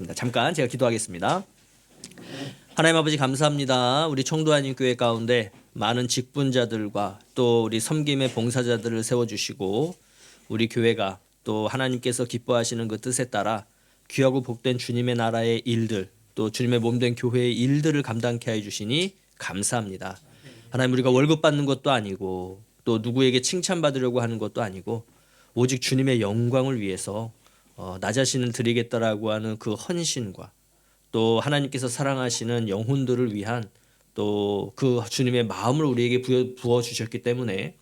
하겠습니다. 잠깐 제가 기도하겠습니다. 하나님 아버지 감사합니다. 우리 청도하님 교회 가운데 많은 직분자들과 또 우리 섬김의 봉사자들을 세워주시고 우리 교회가 또 하나님께서 기뻐하시는 그 뜻에 따라 귀하고 복된 주님의 나라의 일들 또 주님의 몸된 교회의 일들을 감당케 해주시니 감사합니다. 하나님 우리가 월급 받는 것도 아니고 또 누구에게 칭찬받으려고 하는 것도 아니고 오직 주님의 영광을 위해서 나 자신을 드리겠다라고 하는 그 헌신과 또 하나님께서 사랑하시는 영혼들을 위한 또 그 주님의 마음을 우리에게 부어 주셨기 때문에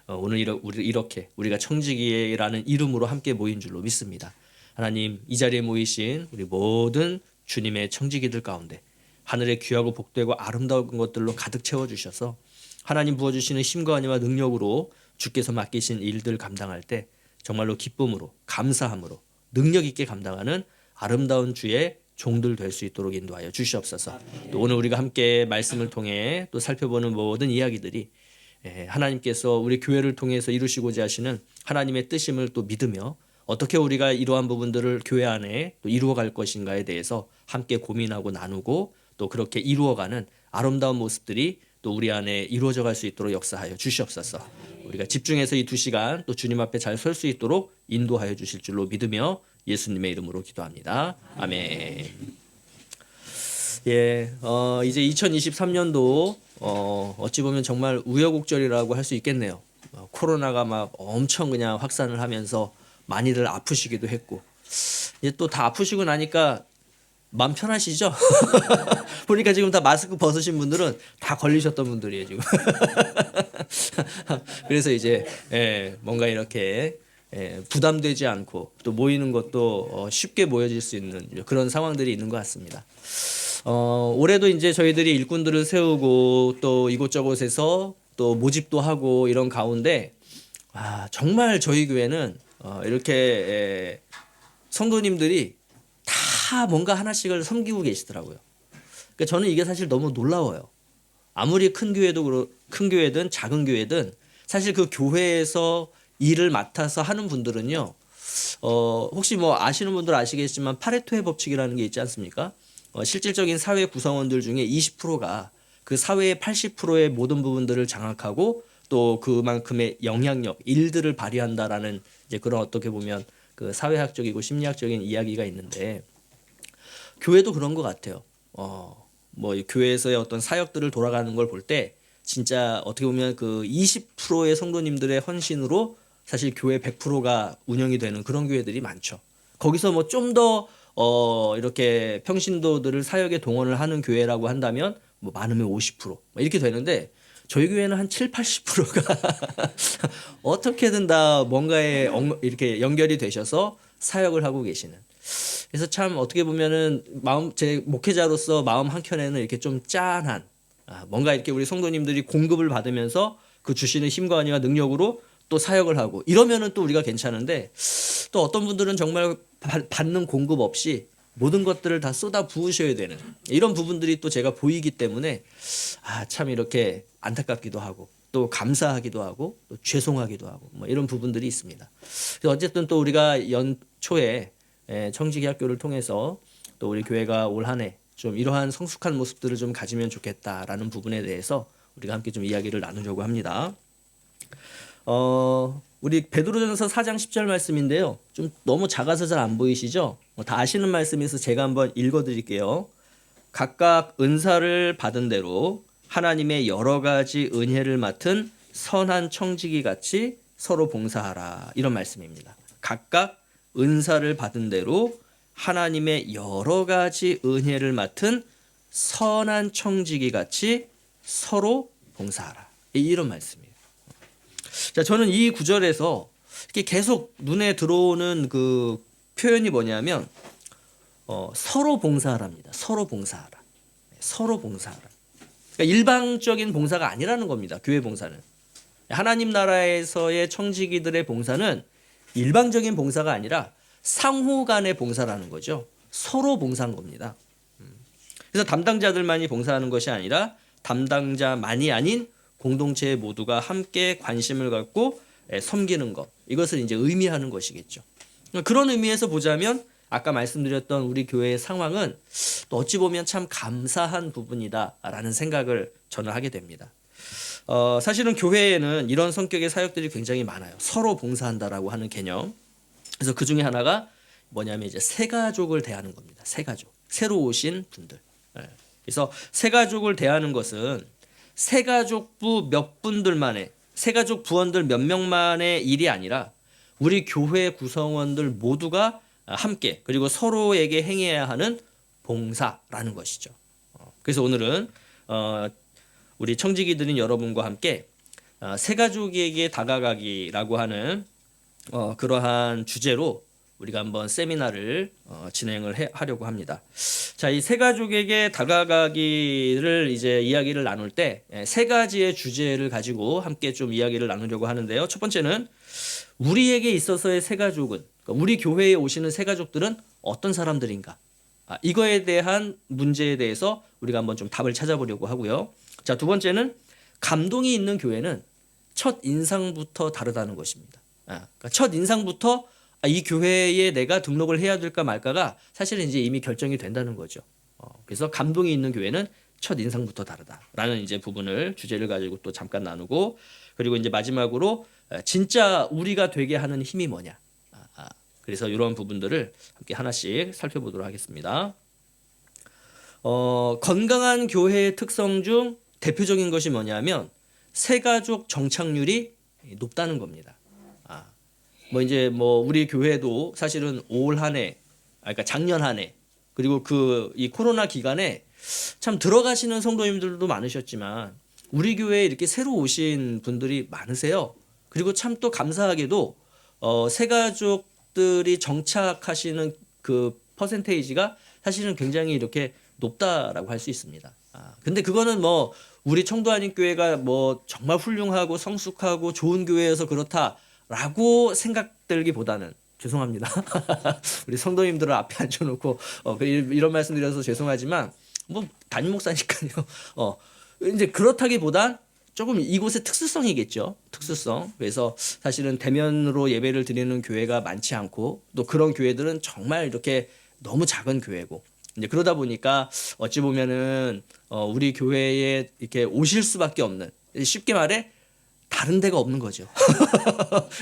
오늘 이렇게 우리가 청지기라는 이름으로 함께 모인 줄로 믿습니다. 하나님 이 자리에 모이신 우리 모든 주님의 청지기들 가운데 하늘의 귀하고 복되고 아름다운 것들로 가득 채워주셔서 하나님 부어주시는 힘과 은혜와 능력으로 주께서 맡기신 일들 감당할 때 정말로 기쁨으로 감사함으로 능력 있게 감당하는 아름다운 주의 종들 될 수 있도록 인도하여 주시옵소서. 또 오늘 우리가 함께 말씀을 통해 또 살펴보는 모든 이야기들이 하나님께서 우리 교회를 통해서 이루시고자 하시는 하나님의 뜻임을 또 믿으며 어떻게 우리가 이러한 부분들을 교회 안에 또 이루어갈 것인가에 대해서 함께 고민하고 나누고 또 그렇게 이루어가는 아름다운 모습들이 또 우리 안에 이루어져 갈 수 있도록 역사하여 주시옵소서. 우리가 집중해서 이 2시간 또 주님 앞에 잘 설 수 있도록 인도하여 주실 줄로 믿으며 예수님의 이름으로 기도합니다. 아멘. 이제 2023년도 어찌 보면 정말 우여곡절이라고 할 수 있겠네요. 코로나가 막 엄청 그냥 확산을 하면서 많이들 아프시기도 했고 이제 또 다 아프시고 나니까 마음 편하시죠? 보니까 지금 다 마스크 벗으신 분들은 다 걸리셨던 분들이에요 지금. 그래서 이제 뭔가 이렇게 부담되지 않고 또 모이는 것도 쉽게 모여질 수 있는 그런 상황들이 있는 것 같습니다. 올해도 이제 저희들이 일꾼들을 세우고 또 이곳저곳에서 또 모집도 하고 이런 가운데 정말 저희 교회는 이렇게 성도님들이 다 뭔가 하나씩을 섬기고 계시더라고요. 그러니까 저는 이게 사실 너무 놀라워요. 아무리 큰 교회든 작은 교회든 사실 그 교회에서 일을 맡아서 하는 분들은요. 혹시 뭐 아시는 분들 아시겠지만 파레토의 법칙이라는 게 있지 않습니까? 실질적인 사회 구성원들 중에 20%가 그 사회의 80%의 모든 부분들을 장악하고 또 그만큼의 영향력, 일들을 발휘한다라는 이제 그런 어떻게 보면 그 사회학적이고 심리학적인 이야기가 있는데 교회도 그런 것 같아요. 뭐 교회에서의 어떤 사역들을 돌아가는 걸 볼 때 진짜 어떻게 보면 그 20%의 성도님들의 헌신으로 사실 교회 100%가 운영이 되는 그런 교회들이 많죠. 거기서 뭐 좀 더 이렇게 평신도들을 사역에 동원을 하는 교회라고 한다면 뭐 많으면 50% 이렇게 되는데 저희 교회는 한 7, 80%가 어떻게든 다 뭔가에 이렇게 연결이 되셔서 사역을 하고 계시는. 그래서 참 어떻게 보면은 제 목회자로서 마음 한켠에는 이렇게 좀 짠한 뭔가 이렇게 우리 성도님들이 공급을 받으면서 그 주시는 힘과 은혜와 능력으로 또 사역을 하고 이러면은 또 우리가 괜찮은데 또 어떤 분들은 정말 받는 공급 없이 모든 것들을 다 쏟아 부으셔야 되는 이런 부분들이 또 제가 보이기 때문에 참 이렇게 안타깝기도 하고 또 감사하기도 하고 또 죄송하기도 하고 뭐 이런 부분들이 있습니다. 그래서 어쨌든 또 우리가 연초에 청지기 학교를 통해서 또 우리 교회가 올 한 해 좀 이러한 성숙한 모습들을 좀 가지면 좋겠다라는 부분에 대해서 우리가 함께 좀 이야기를 나누려고 합니다. 우리 베드로전서 4장 10절 말씀인데요. 좀 너무 작아서 잘 안 보이시죠? 다 아시는 말씀에서 제가 한번 읽어드릴게요. 각각 은사를 받은 대로 하나님의 여러 가지 은혜를 맡은 선한 청지기 같이 서로 봉사하라 이런 말씀입니다. 각각 은사를 받은 대로 하나님의 여러 가지 은혜를 맡은 선한 청지기 같이 서로 봉사하라 이런 말씀이에요. 자, 저는 이 구절에서 이렇게 계속 눈에 들어오는 그 표현이 뭐냐면 서로 봉사하랍니다. 서로 봉사하라. 서로 봉사하라. 그러니까 일방적인 봉사가 아니라는 겁니다. 교회 봉사는. 하나님 나라에서의 청지기들의 봉사는 일방적인 봉사가 아니라 상호 간의 봉사라는 거죠. 서로 봉사한 겁니다. 그래서 담당자들만이 봉사하는 것이 아니라 담당자만이 아닌 공동체 모두가 함께 관심을 갖고 섬기는 것. 이것을 이제 의미하는 것이겠죠. 그런 의미에서 보자면 아까 말씀드렸던 우리 교회의 상황은 또 어찌 보면 참 감사한 부분이다라는 생각을 저는 하게 됩니다. 사실은 교회에는 이런 성격의 사역들이 굉장히 많아요. 서로 봉사한다라고 하는 개념. 그래서 그 중에 하나가 뭐냐면 이제 새가족을 대하는 겁니다. 새가족. 새로 오신 분들. 그래서 새가족을 대하는 것은 새가족부 몇 분들만의, 새가족 부원들 몇 명만의 일이 아니라 우리 교회 구성원들 모두가 함께 그리고 서로에게 행해야 하는 봉사라는 것이죠. 그래서 오늘은 우리 청지기들인 여러분과 함께 새가족에게 다가가기라고 하는 그러한 주제로 우리가 한번 세미나를 진행을 하려고 합니다. 자, 이 새가족에게 다가가기를 이제 이야기를 나눌 때 세 가지의 주제를 가지고 함께 좀 이야기를 나누려고 하는데요. 첫 번째는 우리에게 있어서의 새가족은, 그러니까 우리 교회에 오시는 새가족들은 어떤 사람들인가? 이거에 대한 문제에 대해서 우리가 한번 좀 답을 찾아보려고 하고요. 자, 두 번째는 감동이 있는 교회는 첫 인상부터 다르다는 것입니다. 그러니까 첫 인상부터 이 교회에 내가 등록을 해야 될까 말까가 사실은 이제 이미 결정이 된다는 거죠. 그래서 감동이 있는 교회는 첫 인상부터 다르다라는 이제 부분을 주제를 가지고 또 잠깐 나누고, 그리고 이제 마지막으로 진짜 우리가 되게 하는 힘이 뭐냐. 그래서 이런 부분들을 함께 하나씩 살펴보도록 하겠습니다. 건강한 교회의 특성 중 대표적인 것이 뭐냐면 새가족 정착률이 높다는 겁니다. 우리 교회도 사실은 올 한 해, 그러니까 작년 한 해, 그리고 이 코로나 기간에 참 들어가시는 성도님들도 많으셨지만 우리 교회에 이렇게 새로 오신 분들이 많으세요. 그리고 참 또 감사하게도 새가족들이 정착하시는 그 퍼센테이지가 사실은 굉장히 이렇게 높다라고 할 수 있습니다. 근데 그거는 뭐 우리 청도한인교회가 뭐 정말 훌륭하고 성숙하고 좋은 교회여서 그렇다라고 생각들기보다는, 죄송합니다. 우리 성도님들을 앞에 앉혀놓고 이런 말씀드려서 죄송하지만 뭐 담임 목사니까요. 이제 그렇다기보단 조금 이곳의 특수성이겠죠. 특수성. 그래서 사실은 대면으로 예배를 드리는 교회가 많지 않고 또 그런 교회들은 정말 이렇게 너무 작은 교회고, 이제 그러다 보니까 어찌 보면은 우리 교회에 이렇게 오실 수밖에 없는, 쉽게 말해 다른 데가 없는 거죠.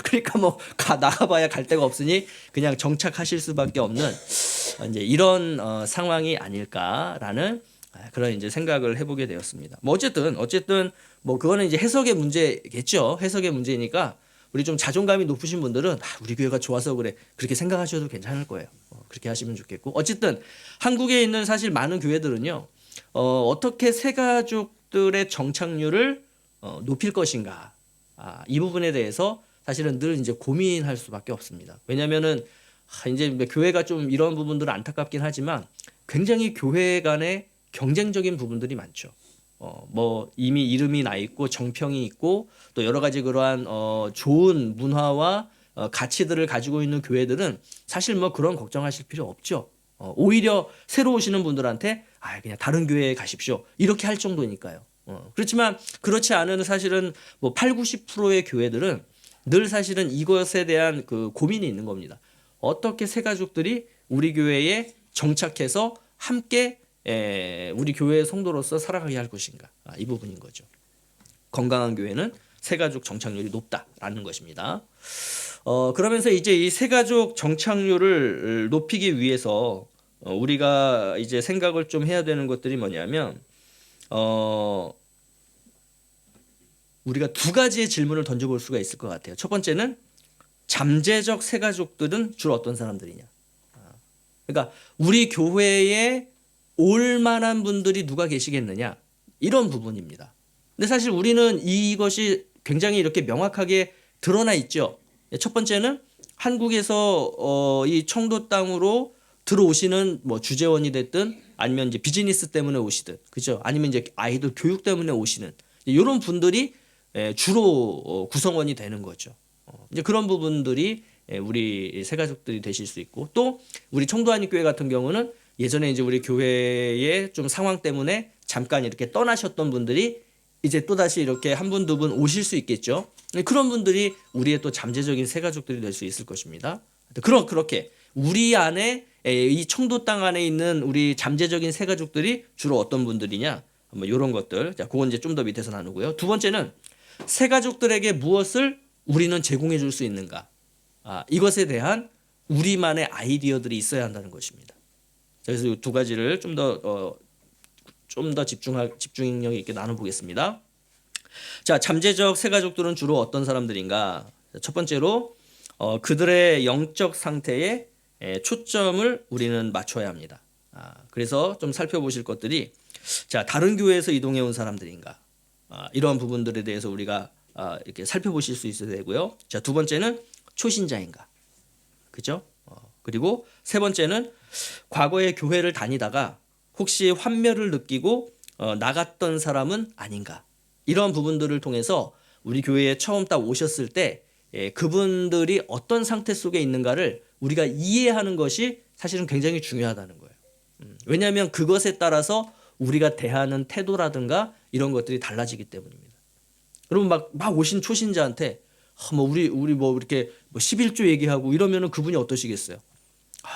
그러니까 뭐 나가봐야 갈 데가 없으니 그냥 정착하실 수밖에 없는 이제 이런 상황이 아닐까라는 그런 이제 생각을 해보게 되었습니다. 뭐 어쨌든 뭐 그거는 이제 해석의 문제겠죠. 해석의 문제니까 우리 좀 자존감이 높으신 분들은 우리 교회가 좋아서 그래, 그렇게 생각하셔도 괜찮을 거예요. 그렇게 하시면 좋겠고, 어쨌든 한국에 있는 사실 많은 교회들은요, 어떻게 새가족들의 정착률을 높일 것인가, 이 부분에 대해서 사실은 늘 이제 고민할 수밖에 없습니다. 왜냐하면은 이제 교회가 좀 이런 부분들은 안타깝긴 하지만 굉장히 교회 간에 경쟁적인 부분들이 많죠. 뭐 이미 이름이 나 있고 정평이 있고 또 여러 가지 그러한 좋은 문화와 가치들을 가지고 있는 교회들은 사실 뭐 그런 걱정하실 필요 없죠. 오히려 새로 오시는 분들한테 그냥 다른 교회에 가십시오, 이렇게 할 정도니까요. 그렇지만 그렇지 않은 사실은 뭐 8, 90%의 교회들은 늘 사실은 이것에 대한 그 고민이 있는 겁니다. 어떻게 새가족들이 우리 교회에 정착해서 함께 우리 교회의 성도로서 살아가게 할 것인가, 이 부분인 거죠. 건강한 교회는 새가족 정착률이 높다라는 것입니다. 그러면서 이제 이 새가족 정착률을 높이기 위해서 우리가 이제 생각을 좀 해야 되는 것들이 뭐냐면 우리가 두 가지의 질문을 던져볼 수가 있을 것 같아요. 첫 번째는 잠재적 새가족들은 주로 어떤 사람들이냐. 그러니까 우리 교회에 올 만한 분들이 누가 계시겠느냐, 이런 부분입니다. 근데 사실 우리는 이것이 굉장히 이렇게 명확하게 드러나 있죠. 첫 번째는 한국에서 이 청도 땅으로 들어오시는 뭐 주재원이 됐든 아니면 이제 비즈니스 때문에 오시든, 그죠? 아니면 이제 아이들 교육 때문에 오시는 이런 분들이 주로 구성원이 되는 거죠. 이제 그런 부분들이 우리 새가족들이 되실 수 있고, 또 우리 청도한인교회 같은 경우는 예전에 이제 우리 교회의 좀 상황 때문에 잠깐 이렇게 떠나셨던 분들이 이제 또다시 이렇게 한 분, 두 분 오실 수 있겠죠. 그런 분들이 우리의 또 잠재적인 새가족들이 될 수 있을 것입니다. 그렇게 우리 안에 이 청도 땅 안에 있는 우리 잠재적인 새 가족들이 주로 어떤 분들이냐? 뭐 이런 것들. 자, 그건 이제 좀 더 밑에서 나누고요. 두 번째는 새 가족들에게 무엇을 우리는 제공해 줄 수 있는가? 이것에 대한 우리만의 아이디어들이 있어야 한다는 것입니다. 그래서 이 두 가지를 좀 더 집중력 있게 나눠보겠습니다. 자, 잠재적 새 가족들은 주로 어떤 사람들인가? 첫 번째로 그들의 영적 상태에 초점을 우리는 맞춰야 합니다. 그래서 좀 살펴보실 것들이 자, 다른 교회에서 이동해 온 사람들인가? 이러한 부분들에 대해서 우리가 이렇게 살펴보실 수 있어야 되고요. 자, 두 번째는 초신자인가? 그죠? 그리고 세 번째는 과거에 교회를 다니다가 혹시 환멸을 느끼고 나갔던 사람은 아닌가? 이런 부분들을 통해서 우리 교회에 처음 딱 오셨을 때 그분들이 어떤 상태 속에 있는가를 우리가 이해하는 것이 사실은 굉장히 중요하다는 거예요. 왜냐하면 그것에 따라서 우리가 대하는 태도라든가 이런 것들이 달라지기 때문입니다. 여러분 막 오신 초신자한테 우리 뭐 이렇게 뭐 11조 얘기하고 이러면은 그분이 어떠시겠어요?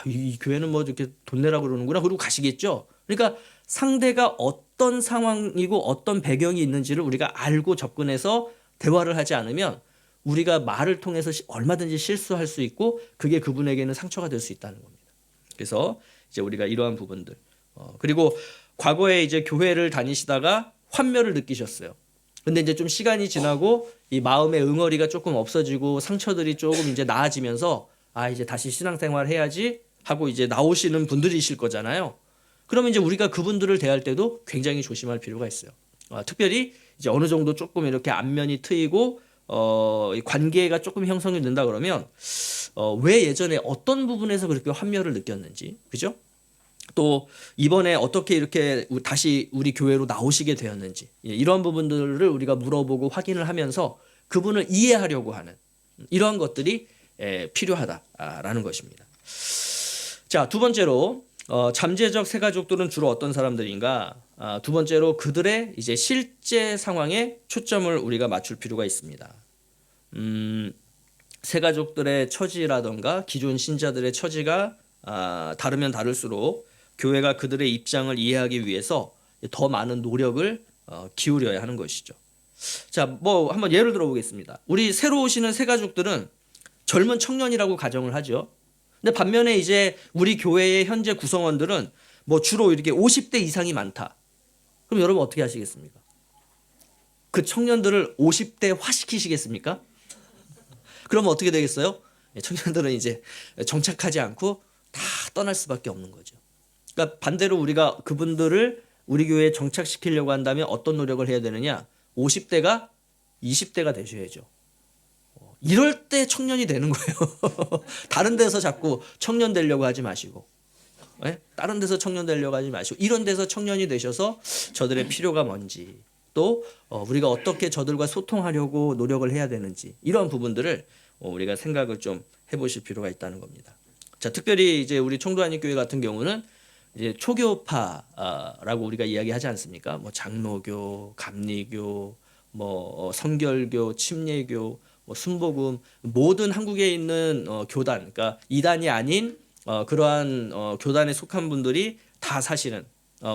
이 교회는 뭐 이렇게 돈 내라고 그러는구나. 그러고 가시겠죠. 그러니까 상대가 어떤 상황이고 어떤 배경이 있는지를 우리가 알고 접근해서 대화를 하지 않으면 우리가 말을 통해서 얼마든지 실수할 수 있고 그게 그분에게는 상처가 될 수 있다는 겁니다. 그래서 이제 우리가 이러한 부분들 그리고 과거에 이제 교회를 다니시다가 환멸을 느끼셨어요. 근데 이제 좀 시간이 지나고 이 마음의 응어리가 조금 없어지고 상처들이 조금 이제 나아지면서 이제 다시 신앙생활 해야지 하고 이제 나오시는 분들이실 거잖아요. 그러면 이제 우리가 그분들을 대할 때도 굉장히 조심할 필요가 있어요. 특별히 이제 어느 정도 조금 이렇게 안면이 트이고 관계가 조금 형성이 된다 그러면 왜 예전에 어떤 부분에서 그렇게 환멸을 느꼈는지, 그죠? 또 이번에 어떻게 이렇게 다시 우리 교회로 나오시게 되었는지 이런 부분들을 우리가 물어보고 확인을 하면서 그분을 이해하려고 하는 이러한 것들이 필요하다라는 것입니다. 자, 두 번째로 잠재적 새 가족들은 주로 어떤 사람들인가? 두 번째로 그들의 이제 실제 상황에 초점을 우리가 맞출 필요가 있습니다. 새 가족들의 처지라던가 기존 신자들의 처지가 다르면 다를수록 교회가 그들의 입장을 이해하기 위해서 더 많은 노력을 기울여야 하는 것이죠. 자, 뭐 한번 예를 들어 보겠습니다. 우리 새로 오시는 새 가족들은 젊은 청년이라고 가정을 하죠. 근데 반면에 이제 우리 교회의 현재 구성원들은 뭐 주로 이렇게 50대 이상이 많다. 그럼 여러분 어떻게 하시겠습니까? 그 청년들을 50대화 시키시겠습니까? 그러면 어떻게 되겠어요? 청년들은 이제 정착하지 않고 다 떠날 수밖에 없는 거죠. 그러니까 반대로 우리가 그분들을 우리 교회에 정착시키려고 한다면 어떤 노력을 해야 되느냐? 50대가 20대가 되셔야죠. 이럴 때 청년이 되는 거예요. 다른 데서 자꾸 청년 되려고 하지 마시고, 다른 데서 청년 되려고 하지 마시고 이런 데서 청년이 되셔서 저들의 필요가 뭔지 또 우리가 어떻게 저들과 소통하려고 노력을 해야 되는지 이런 부분들을 우리가 생각을 좀 해보실 필요가 있다는 겁니다. 자, 특별히 이제 우리 청도한인교회 같은 경우는 이제 초교파라고 우리가 이야기하지 않습니까? 뭐 장로교, 감리교, 뭐 성결교, 침례교, 뭐 순복음 모든 한국에 있는 교단, 그러니까 이단이 아닌 그러한 교단에 속한 분들이 다 사실은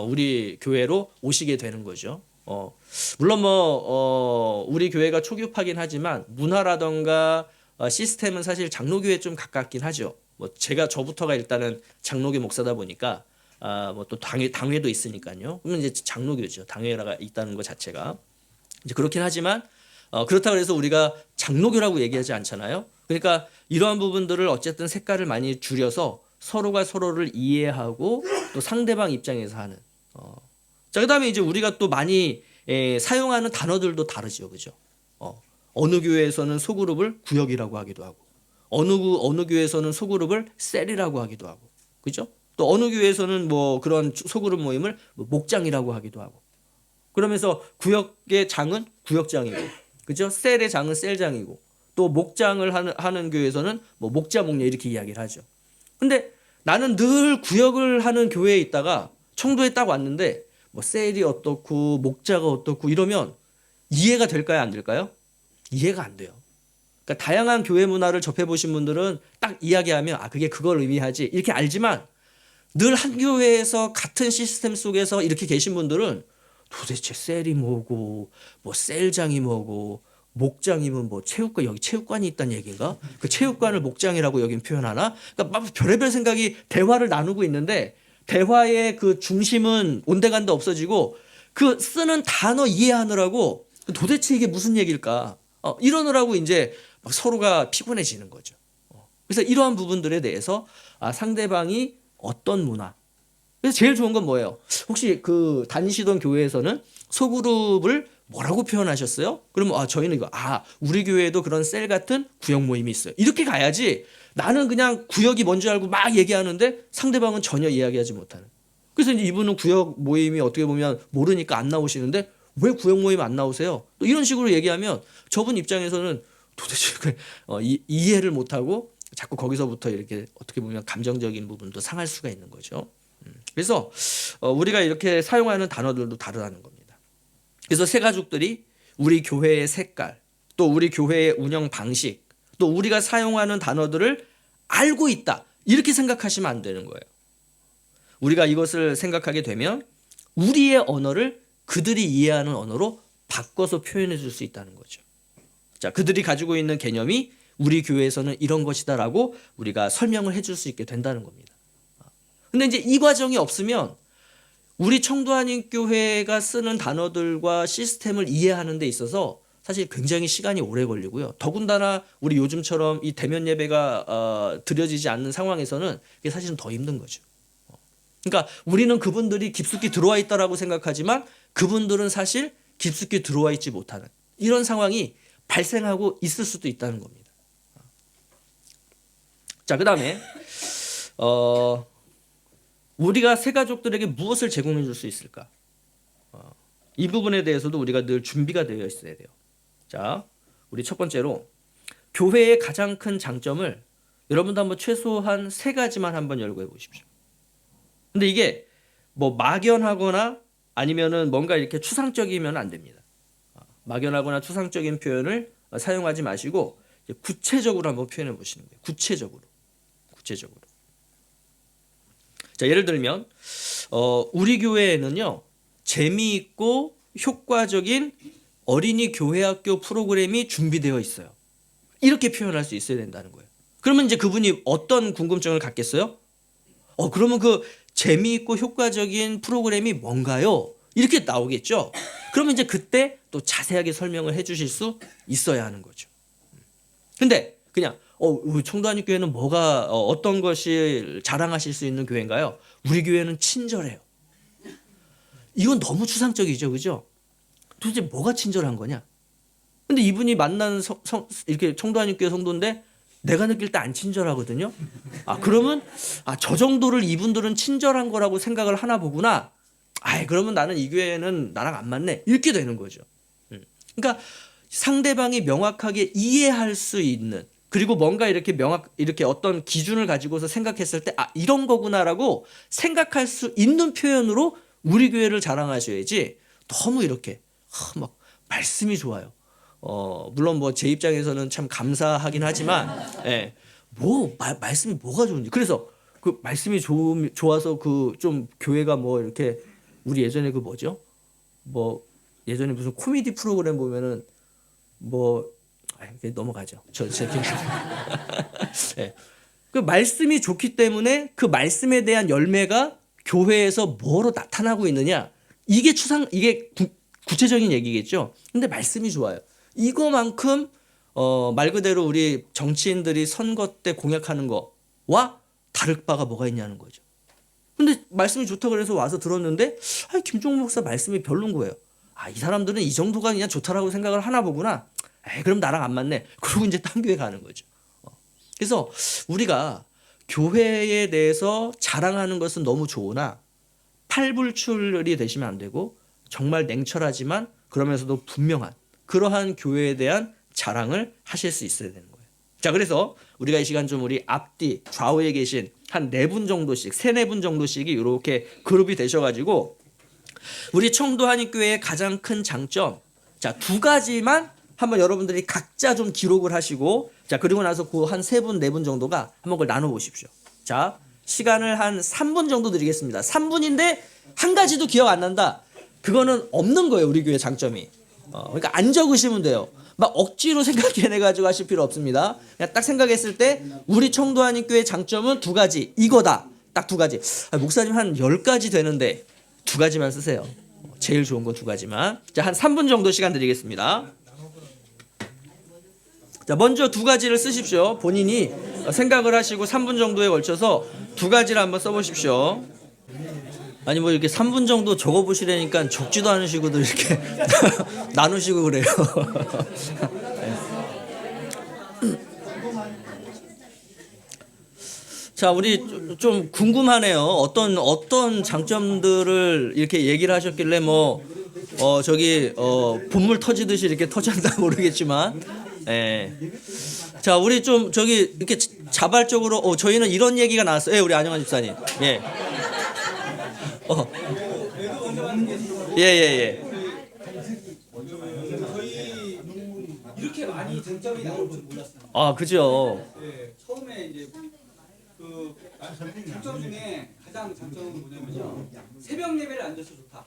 우리 교회로 오시게 되는 거죠. 물론 뭐 우리 교회가 초교파긴 하지만 문화라던가 시스템은 사실 장로교에 좀 가깝긴 하죠. 뭐 저부터가 일단은 장로교 목사다 보니까 뭐 또 당회도 있으니까요. 그러면 이제 장로교죠. 당회가 있다는 것 자체가 이제 그렇긴 하지만 그렇다고 해서 우리가 장로교라고 얘기하지 않잖아요. 그러니까 이러한 부분들을 어쨌든 색깔을 많이 줄여서 서로가 서로를 이해하고 또 상대방 입장에서 하는. 자, 그다음에 이제 우리가 또 많이 사용하는 단어들도 다르죠, 그죠? 어느 교회에서는 소그룹을 구역이라고 하기도 하고, 어느 교회에서는 소그룹을 셀이라고 하기도 하고, 그죠? 또 어느 교회에서는 뭐 그런 소그룹 모임을 목장이라고 하기도 하고. 그러면서 구역의 장은 구역장이고, 그죠? 셀의 장은 셀장이고, 또 목장을 하는 교회에서는 뭐 목자 목녀 이렇게 이야기를 하죠. 근데 나는 늘 구역을 하는 교회에 있다가 청도에 딱 왔는데 뭐 셀이 어떻고 목자가 어떻고 이러면 이해가 될까요, 안 될까요? 이해가 안 돼요. 그러니까 다양한 교회 문화를 접해 보신 분들은 딱 이야기하면 그게 그걸 의미하지 이렇게 알지만 늘 한 교회에서 같은 시스템 속에서 이렇게 계신 분들은 도대체 셀이 뭐고 뭐 셀장이 뭐고 목장이면 뭐 체육관 여기 체육관이 있다는 얘기인가? 그 체육관을 목장이라고 여긴 표현하나? 그러니까 막 별의별 생각이 대화를 나누고 있는데 대화의 그 중심은 온데간데 없어지고 그 쓰는 단어 이해하느라고 도대체 이게 무슨 얘기일까? 이러느라고 이제 막 서로가 피곤해지는 거죠. 그래서 이러한 부분들에 대해서 상대방이 어떤 문화. 그래서 제일 좋은 건 뭐예요? 혹시 그 다니시던 교회에서는 소그룹을 뭐라고 표현하셨어요? 그러면 저희는 이거 우리 교회에도 그런 셀 같은 구역 모임이 있어요. 이렇게 가야지 나는 그냥 구역이 뭔지 알고 막 얘기하는데 상대방은 전혀 이야기하지 못하는. 그래서 이제 이분은 구역 모임이 어떻게 보면 모르니까 안 나오시는데 왜 구역 모임 안 나오세요? 또 이런 식으로 얘기하면 저분 입장에서는 도대체 이해를 못하고 자꾸 거기서부터 이렇게 어떻게 보면 감정적인 부분도 상할 수가 있는 거죠. 그래서 우리가 이렇게 사용하는 단어들도 다르다는 겁니다. 그래서 새 가족들이 우리 교회의 색깔, 또 우리 교회의 운영 방식, 또 우리가 사용하는 단어들을 알고 있다. 이렇게 생각하시면 안 되는 거예요. 우리가 이것을 생각하게 되면 우리의 언어를 그들이 이해하는 언어로 바꿔서 표현해 줄 수 있다는 거죠. 자, 그들이 가지고 있는 개념이 우리 교회에서는 이런 것이다라고 우리가 설명을 해줄 수 있게 된다는 겁니다. 근데 이제 이 과정이 없으면 우리 청도한인교회가 쓰는 단어들과 시스템을 이해하는 데 있어서 사실 굉장히 시간이 오래 걸리고요. 더군다나 우리 요즘처럼 이 대면 예배가 드려지지 않는 상황에서는 이게 사실은 더 힘든 거죠. 그러니까 우리는 그분들이 깊숙이 들어와 있다라고 생각하지만 그분들은 사실 깊숙이 들어와 있지 못하는 이런 상황이 발생하고 있을 수도 있다는 겁니다. 자, 그다음에 우리가 새 가족들에게 무엇을 제공해 줄 수 있을까? 이 부분에 대해서도 우리가 늘 준비가 되어 있어야 돼요. 자, 우리 첫 번째로 교회의 가장 큰 장점을 여러분도 한번 최소한 세 가지만 한번 열거해 보십시오. 근데 이게 뭐 막연하거나 아니면은 뭔가 이렇게 추상적이면 안 됩니다. 막연하거나 추상적인 표현을 사용하지 마시고 구체적으로 한번 표현해 보시는 거예요. 구체적으로. 자, 예를 들면 우리 교회에는요 재미있고 효과적인 어린이 교회학교 프로그램이 준비되어 있어요. 이렇게 표현할 수 있어야 된다는 거예요. 그러면 이제 그분이 어떤 궁금증을 갖겠어요? 그러면 그 재미있고 효과적인 프로그램이 뭔가요? 이렇게 나오겠죠. 그러면 이제 그때 또 자세하게 설명을 해주실 수 있어야 하는 거죠. 근데 그냥 우리 청도한인교회는 뭐가 어떤 것이 자랑하실 수 있는 교회인가요? 우리 교회는 친절해요. 이건 너무 추상적이죠, 그죠? 도대체 뭐가 친절한 거냐? 근데 이분이 만난 이렇게 청도한인교회 성도인데 내가 느낄 때 안 친절하거든요. 그러면 저 정도를 이분들은 친절한 거라고 생각을 하나 보구나. 그러면 나는 이 교회는 나랑 안 맞네. 이렇게 되는 거죠. 그러니까 상대방이 명확하게 이해할 수 있는 그리고 뭔가 이렇게 어떤 기준을 가지고서 생각했을 때 이런 거구나라고 생각할 수 있는 표현으로 우리 교회를 자랑하셔야지 너무 이렇게 막 말씀이 좋아요. 물론 뭐 제 입장에서는 참 감사하긴 하지만 말씀이 뭐가 좋은지 그래서 그 말씀이 좋아서 그 좀 교회가 뭐 이렇게 우리 예전에 그 뭐죠? 뭐 예전에 무슨 코미디 프로그램 보면은 넘어가죠. 그 말씀이 좋기 때문에 그 말씀에 대한 열매가 교회에서 뭐로 나타나고 있느냐 이게 구체적인 얘기겠죠. 근데 말씀이 좋아요. 이거만큼 말 그대로 우리 정치인들이 선거 때 공약하는 거와 다를 바가 뭐가 있냐는 거죠. 근데 말씀이 좋다고 그래서 와서 들었는데 김종국 목사 말씀이 별론 거예요. 이 사람들은 이 정도가 그냥 좋다라고 생각을 하나 보구나. 그럼 나랑 안 맞네. 그러고 이제 딴 교회 가는 거죠. 그래서 우리가 교회에 대해서 자랑하는 것은 너무 좋으나 팔불출이 되시면 안 되고 정말 냉철하지만 그러면서도 분명한 그러한 교회에 대한 자랑을 하실 수 있어야 되는 거예요. 자, 그래서 우리가 이 시간 좀 우리 앞뒤 좌우에 계신 한 4분 정도씩 3-4분 정도씩이 이렇게 그룹이 되셔가지고 우리 청도한인교회의 가장 큰 장점 2가지만 한번 여러분들이 각자 좀 기록을 하시고 그리고 나서 그 한 3분 4분 정도가 한번 그걸 나눠 보십시오. 자, 시간을 한 3분 정도 드리겠습니다. 3분인데 한 가지도 기억 안 난다. 그거는 없는 거예요. 우리 교회 장점이. 그러니까 안 적으시면 돼요. 막 억지로 생각해내가지고 하실 필요 없습니다. 그냥 딱 생각했을 때 우리 청도하님교회 장점은 두 가지. 이거다. 딱 두 가지. 목사님 한 10가지 되는데 두 가지만 쓰세요. 제일 좋은 건 두 가지만. 자, 한 3분 정도 시간 드리겠습니다. 자, 먼저 두 가지를 쓰십시오. 본인이 생각을 하시고 3분 정도에 걸쳐서 두 가지를 한번 써보십시오. 아니 뭐 이렇게 3분 정도 적어보시라니까 적지도 않으시고도 이렇게 나누시고 그래요. 자, 우리 좀 궁금하네요. 어떤 장점들을 이렇게 얘기를 하셨길래 본물 터지듯이 이렇게 터졌나 모르겠지만, 예. 자, 우리 좀 저기 이렇게 자발적으로 저희는 이런 얘기가 나왔어요. 예, 우리 안영환 집사님. 예. 예, 예, 예. 저희 이렇게 많이 장점이 나올 줄 몰랐어요. 아, 그죠. 네, 처음에 이제 그 장점 중에 가장 장점은 뭐냐면요. 새벽 예배를 안 줘서 좋다.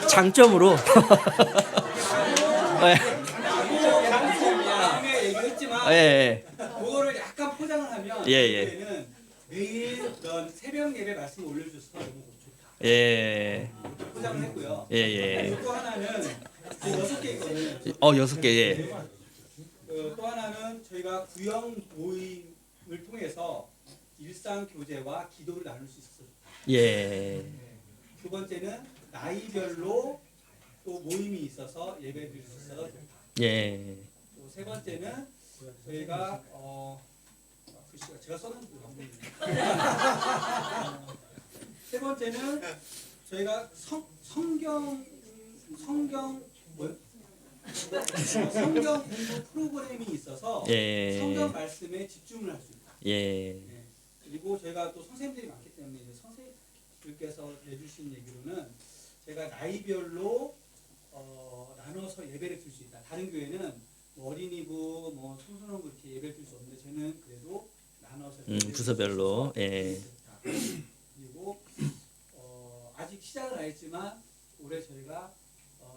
장점으로. 예. 나중에 얘기했지만 예, 예. 그거를 약간 포장을 하면 예, 예. 저희는 매일 그런 새벽 예배 말씀을 올려주셔서 너무 좋다. 예. 포장을 했고요. 예, 예. 또 하나는 6개 있거든요. 6개, 예. 또 하나는 저희가 구형 모임을 통해서 일상 교제와 기도를 나눌 수 있어서 좋다. 예. 두 번째는 나이별로 또 모임이 있어서 예배 드릴 수 있어서 좋다. 예. 또 세 번째는 저희가 글씨가 제가 썼는데 안 보이네요. 세 번째는 저희가 성경 뭐요? 성경 공부 프로그램이 있어서 예. 성경 말씀에 집중을 할 수 있다. 예. 네. 그리고 저희가 또 선생님들이 많기 때문에 이제 선생님들께서 내주신 얘기로는 제가 나이별로 나눠서 예배를 드릴 수 있다. 다른 교회는 뭐 어린이부, 뭐 청소년부 이렇게 예배를 드릴 수 없는데 저는 그래도 나눠서 부서별로. 예. 그리고 아직 시작을 안 했지만 올해 저희가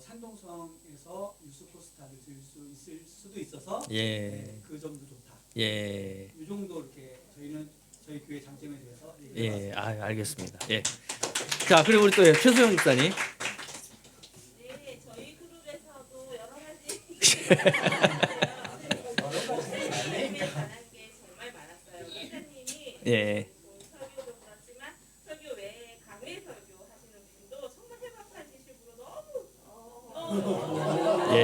산동성에서 유스코스타를 들 수 있을 수도 있어서 예. 그 점도 좋다. 예. 이 정도 이렇게 저희는 저희 교회 장점에 대해서 예. 알겠습니다. 예. 자, 그리고 우리 또 최소영 집사님. 네, 저희 그룹에서도 여러 가지 설교에 관한 게 정말 많았어요. 회장님이 예. 설교도 그렇지만 설교 외에 강의 설교 하시는 분도 정말 해박하신 식으로 너무 예.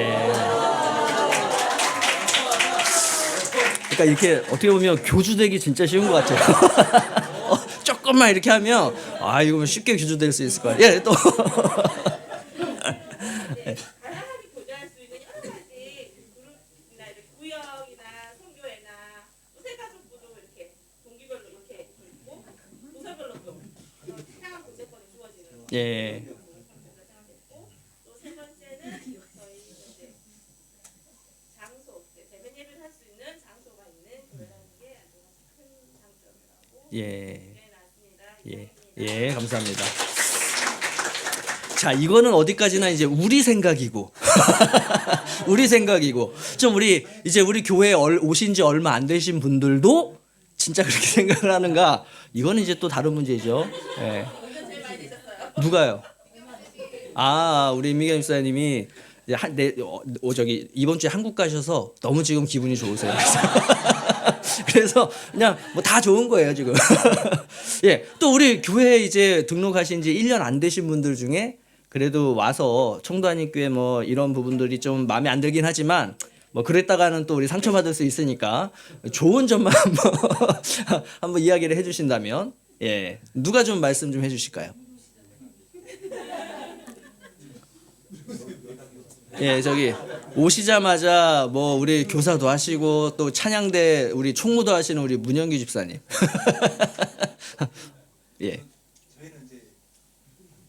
그러니까 이렇게 어떻게 보면 교주되기 진짜 쉬운 것 같아요. 조금만 이렇게 하면 이거 쉽게 교주될 수 있을 거야. 예, 또. 다양하게 교제할 수 있는 여러 가지 그룹이나 이렇게 구역이나 선교회나 또 새가족부도 이렇게 동기별로 이렇게 있고 부서별로 또 다양한 교제권이 주어지는 예. 생각했고 또 세 번째는 저희 이제 장소, 대면 예배를 할 수 있는 장소가 있는 교회라는 게 아주 큰 장점이라고 예. 네, 나왔습니다. 예, 감사합니다. 자, 이거는 어디까지나 이제 우리 생각이고, 우리 생각이고, 좀 우리 교회에 오신 지 얼마 안 되신 분들도 진짜 그렇게 생각을 하는가? 이거는 이제 또 다른 문제죠. 예. 누가요? 우리 임미경 집사님이 저기 이번 주에 한국 가셔서 너무 지금 기분이 좋으세요. 그래서 그냥 뭐 다 좋은 거예요 지금. 예, 또 우리 교회에 이제 등록하신 지 1년 안 되신 분들 중에 그래도 와서 청도하님교회 뭐 이런 부분들이 좀 마음에 안 들긴 하지만 뭐 그랬다가는 또 우리 상처받을 수 있으니까 좋은 점만 한번 이야기를 해주신다면, 예, 누가 좀 말씀 좀 해주실까요? 예, 저기 오시자마자 뭐 우리 교사도 하시고 또 찬양대 우리 총무도 하시는 우리 문영규 집사님. 예. 저희는 이제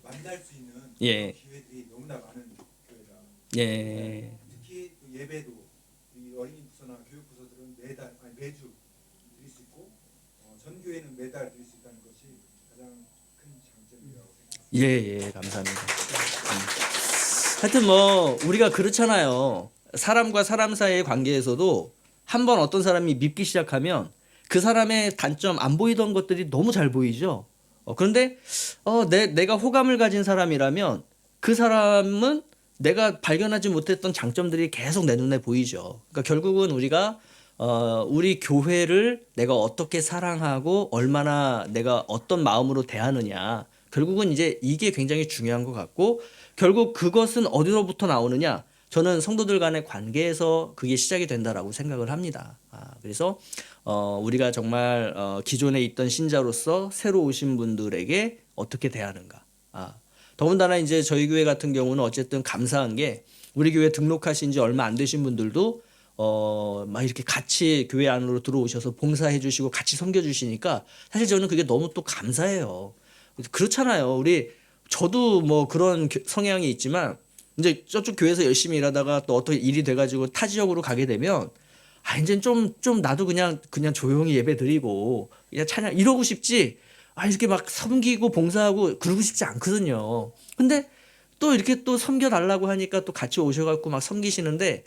만날 수 있는 예. 기회들이 너무나 많은 교회라. 예. 특히 그 예배도 우리 어린이 부서나 교육 부서들은 매주 드릴 예, 감사합니다. 하여튼 뭐 우리가 그렇잖아요. 사람과 사람 사이의 관계에서도 한번 어떤 사람이 밉기 시작하면 그 사람의 단점 안 보이던 것들이 너무 잘 보이죠. 그런데 내가 호감을 가진 사람이라면 그 사람은 내가 발견하지 못했던 장점들이 계속 내 눈에 보이죠. 그러니까 결국은 우리가 우리 교회를 내가 어떻게 사랑하고 얼마나 내가 어떤 마음으로 대하느냐, 결국은 이제 이게 굉장히 중요한 것 같고, 결국 그것은 어디로부터 나오느냐, 저는 성도들 간의 관계에서 그게 시작이 된다라고 생각을 합니다. 그래서 우리가 정말 기존에 있던 신자로서 새로 오신 분들에게 어떻게 대하는가. 더군다나 이제 저희 교회 같은 경우는 어쨌든 감사한 게 우리 교회 등록하신 지 얼마 안 되신 분들도 막 이렇게 같이 교회 안으로 들어오셔서 봉사해 주시고 같이 섬겨 주시니까 사실 저는 그게 너무 또 감사해요. 그렇잖아요. 저도 뭐 그런 성향이 있지만 이제 저쪽 교회에서 열심히 일하다가 또 어떻게 일이 돼가지고 타 지역으로 가게 되면 이제 좀 나도 그냥 조용히 예배 드리고 그냥 찬양 이러고 싶지, 이렇게 막 섬기고 봉사하고 그러고 싶지 않거든요. 근데 또 이렇게 또 섬겨달라고 하니까 또 같이 오셔갖고 막 섬기시는데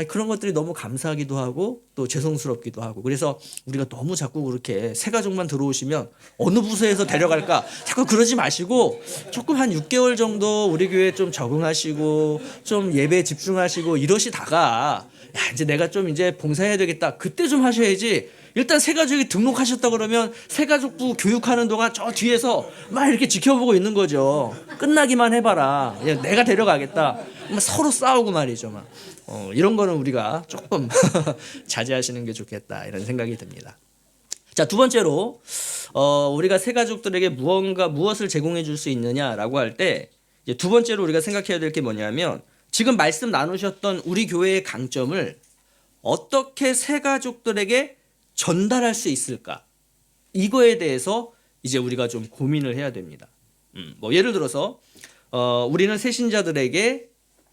그런 것들이 너무 감사하기도 하고 또 죄송스럽기도 하고, 그래서 우리가 너무 자꾸 그렇게 새 가족만 들어오시면 어느 부서에서 데려갈까 자꾸 그러지 마시고 조금 한 6개월 정도 우리 교회에 좀 적응하시고 좀 예배에 집중하시고 이러시다가 이제 내가 좀 이제 봉사해야 되겠다 그때 좀 하셔야지. 일단 새 가족이 등록하셨다 그러면 새 가족부 교육하는 동안 저 뒤에서 막 이렇게 지켜보고 있는 거죠. 끝나기만 해봐라. 그냥 내가 데려가겠다. 서로 싸우고 말이죠. 이런 거는 우리가 조금 자제하시는 게 좋겠다 이런 생각이 듭니다. 자, 두 번째로 우리가 새 가족들에게 무엇을 제공해 줄 수 있느냐라고 할 때 두 번째로 우리가 생각해야 될 게 뭐냐면, 지금 말씀 나누셨던 우리 교회의 강점을 어떻게 새 가족들에게 전달할 수 있을까? 이거에 대해서 이제 우리가 좀 고민을 해야 됩니다. 뭐 예를 들어서 우리는 새신자들에게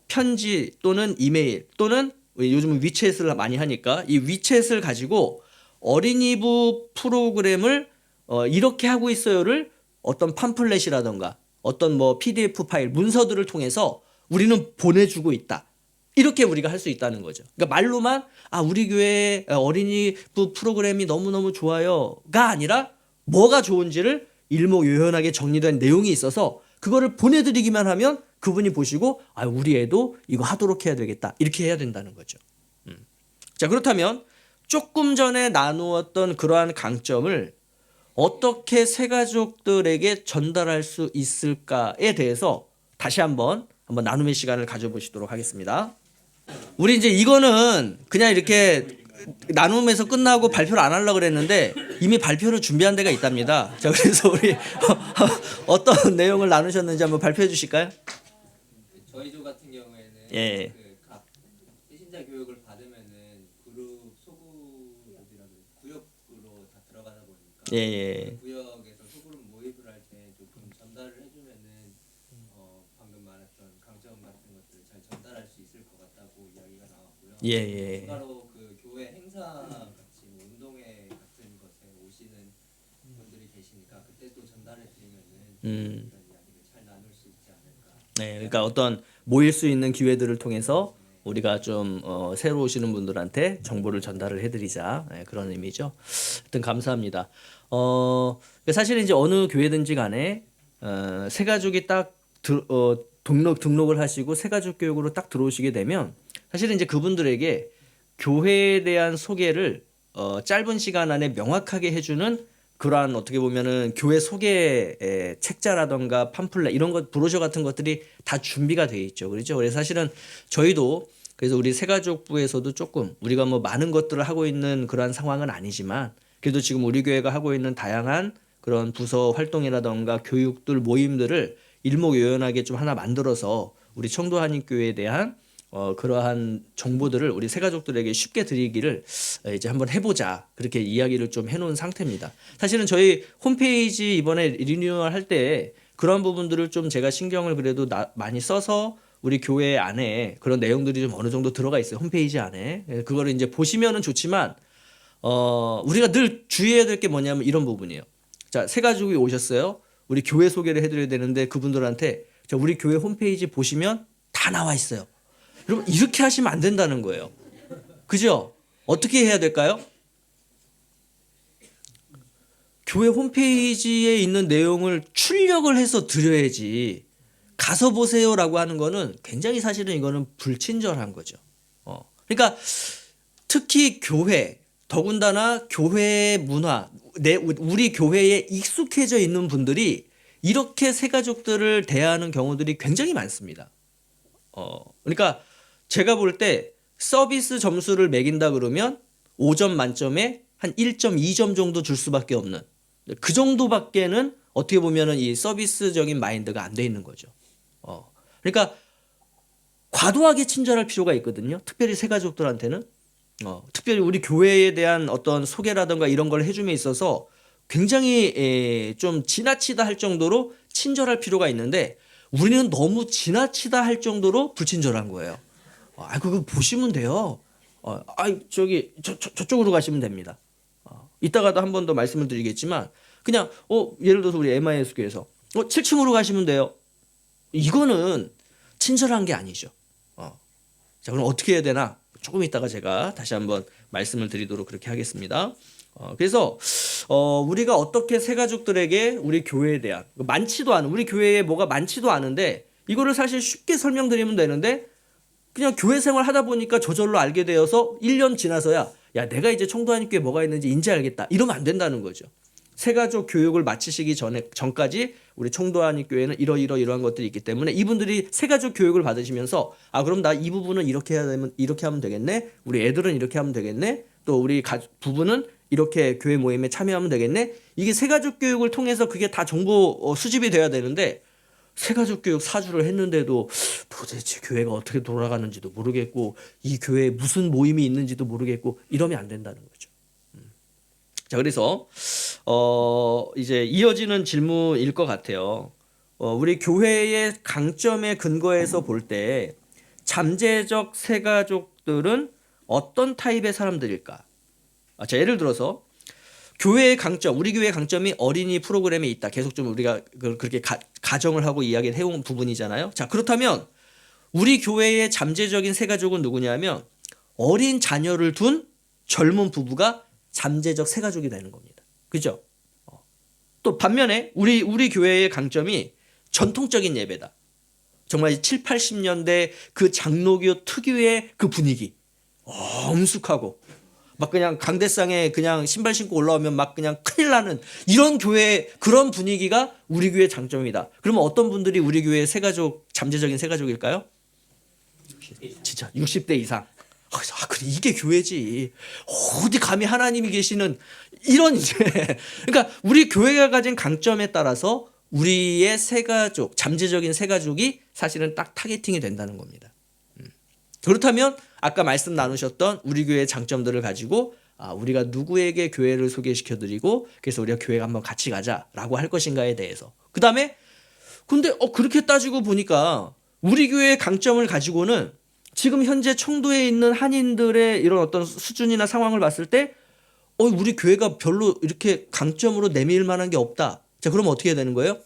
편지 또는 이메일 또는 요즘은 위챗을 많이 하니까 이 위챗을 가지고 어린이부 프로그램을 이렇게 하고 있어요를 어떤 팜플렛이라던가 어떤 뭐 PDF 파일 문서들을 통해서 우리는 보내주고 있다. 이렇게 우리가 할 수 있다는 거죠. 그러니까 말로만 우리 교회 어린이부 프로그램이 너무너무 좋아요가 아니라 뭐가 좋은지를 일목요연하게 정리된 내용이 있어서 그거를 보내드리기만 하면 그분이 보시고 우리 애도 이거 하도록 해야 되겠다. 이렇게 해야 된다는 거죠. 자, 그렇다면 조금 전에 나누었던 그러한 강점을 어떻게 새 가족들에게 전달할 수 있을까에 대해서 다시 한번 나눔의 시간을 가져보시도록 하겠습니다. 우리 이제 이거는 그냥 이렇게 나눔에서 끝나고 발표를 안 하려고 그랬는데 이미 발표를 준비한 데가 있답니다. 자, 그래서 우리 어떤 내용을 나누셨는지 한번 발표해 주실까요? 저희 조 같은 경우에는 예. 각 신자 교육을 받으면은 그룹 소그룹이라고 구역으로 다 들어가다 보니까 예. 구역에서 소그룹 모집을 할 때 조금 전달을 해주면은 방금 말했던 강점 같은 것들을 잘 전달할 수 있을 것 같다고 이야기가 나왔고요. 예. 추가로 그 교회 행사 같이 뭐 운동회 같은 것에 오시는 분들이 계시니까 그때 또 전달해드리면은 그런 이야기를 잘 나눌 수 있지 않을까. 네, 그러니까 어떤 모일 수 있는 기회들을 통해서 우리가 좀 새로 오시는 분들한테 정보를 전달을 해드리자, 그런 의미죠. 하여튼 감사합니다. 사실 이제 어느 교회든지 간에 새 가족이 딱 등록을 하시고 새 가족 교육으로 딱 들어오시게 되면 사실은 이제 그분들에게 교회에 대한 소개를 짧은 시간 안에 명확하게 해주는 그러한 어떻게 보면은 교회 소개 책자라던가 팜플렛 이런 것 브로셔 같은 것들이 다 준비가 돼 있죠. 그렇죠? 그래서 사실은 저희도 그래서 우리 새가족부에서도 조금 우리가 뭐 많은 것들을 하고 있는 그러한 상황은 아니지만 그래도 지금 우리 교회가 하고 있는 다양한 그런 부서 활동이라던가 교육들 모임들을 일목요연하게 좀 하나 만들어서 우리 청도 한인교회에 대한 그러한 정보들을 우리 새가족들에게 쉽게 드리기를 이제 한번 해보자 그렇게 이야기를 좀 해놓은 상태입니다. 사실은 저희 홈페이지 이번에 리뉴얼 할 때 그런 부분들을 좀 제가 신경을 그래도 많이 써서 우리 교회 안에 그런 내용들이 좀 어느 정도 들어가 있어요. 홈페이지 안에. 그거를 이제 보시면은 좋지만 우리가 늘 주의해야 될 게 뭐냐면 이런 부분이에요. 자, 새가족이 오셨어요. 우리 교회 소개를 해드려야 되는데 그분들한테 자, 우리 교회 홈페이지 보시면 다 나와 있어요. 여러분 이렇게 하시면 안 된다는 거예요. 그죠? 어떻게 해야 될까요? 교회 홈페이지에 있는 내용을 출력을 해서 드려야지 가서 보세요라고 하는 거는 굉장히 사실은 이거는 불친절한 거죠. 그러니까 특히 교회, 더군다나 교회 문화, 우리 교회에 익숙해져 있는 분들이 이렇게 새가족들을 대하는 경우들이 굉장히 많습니다. 그러니까 제가 볼 때 서비스 점수를 매긴다 그러면 5점 만점에 한 1.2점 정도 줄 수밖에 없는 그 정도밖에는 어떻게 보면은 이 서비스적인 마인드가 안 돼 있는 거죠. 그러니까 과도하게 친절할 필요가 있거든요. 특별히 새가족들한테는 특별히 우리 교회에 대한 어떤 소개라든가 이런 걸 해줌에 있어서 굉장히 좀 지나치다 할 정도로 친절할 필요가 있는데 우리는 너무 지나치다 할 정도로 불친절한 거예요. 그거 보시면 돼요. 저기 저쪽으로 가시면 됩니다. 이따가도 한 번 더 말씀을 드리겠지만 그냥 예를 들어서 우리 MIS 교회에서 7층으로 가시면 돼요. 이거는 친절한 게 아니죠. 자, 그럼 어떻게 해야 되나? 조금 있다가 제가 다시 한번 말씀을 드리도록 그렇게 하겠습니다. 그래서 우리가 어떻게 새가족들에게 우리 교회에 대한 많지도 않은 우리 교회에 뭐가 많지도 않은데 이거를 사실 쉽게 설명드리면 되는데 그냥 교회 생활 하다 보니까 저절로 알게 되어서 1년 지나서야 야 내가 이제 청도하니교회 뭐가 있는지 인지 알겠다 이러면 안 된다는 거죠. 새가족 교육을 마치시기 전까지 우리 청도하니교회는 이러한 것들이 있기 때문에 이분들이 새가족 교육을 받으시면서 그럼 나 이 부분은 이렇게 하면 되겠네. 우리 애들은 이렇게 하면 되겠네. 또 우리 부부는 이렇게 교회 모임에 참여하면 되겠네. 이게 새가족 교육을 통해서 그게 다 정보 수집이 돼야 되는데 새가족 교육 4주를 했는데도 도대체 교회가 어떻게 돌아가는지도 모르겠고 이 교회에 무슨 모임이 있는지도 모르겠고 이러면 안 된다는 거죠. 자, 그래서 이제 이어지는 질문일 것 같아요. 우리 교회의 강점에 근거해서 볼 때 잠재적 새가족들은 어떤 타입의 사람들일까? 자, 예를 들어서 교회의 강점, 우리 교회의 강점이 어린이 프로그램에 있다. 계속 좀 우리가 그렇게 가정을 하고 이야기를 해온 부분이잖아요. 자, 그렇다면 우리 교회의 잠재적인 새가족은 누구냐면 어린 자녀를 둔 젊은 부부가 잠재적 새가족이 되는 겁니다. 그죠? 또 반면에 우리 교회의 강점이 전통적인 예배다. 정말 7, 80년대 그 장로교 특유의 그 분위기. 엄숙하고 막 그냥 강대상에 그냥 신발 신고 올라오면 막 그냥 큰일 나는 이런 교회 그런 분위기가 우리 교회의 장점이다. 그러면 어떤 분들이 우리 교회의 새가족 잠재적인 새가족일까요? 진짜 60대 이상. 그래 이게 교회지. 어디 감히 하나님이 계시는 이런 이제 그러니까 우리 교회가 가진 강점에 따라서 우리의 새가족 잠재적인 새가족이 사실은 딱 타겟팅이 된다는 겁니다. 그렇다면 아까 말씀 나누셨던 우리 교회의 장점들을 가지고 우리가 누구에게 교회를 소개시켜드리고 그래서 우리가 교회 한번 같이 가자라고 할 것인가에 대해서 그 다음에 근데 그렇게 따지고 보니까 우리 교회의 강점을 가지고는 지금 현재 청도에 있는 한인들의 이런 어떤 수준이나 상황을 봤을 때 우리 교회가 별로 이렇게 강점으로 내밀 만한 게 없다. 자, 그럼 어떻게 해야 되는 거예요?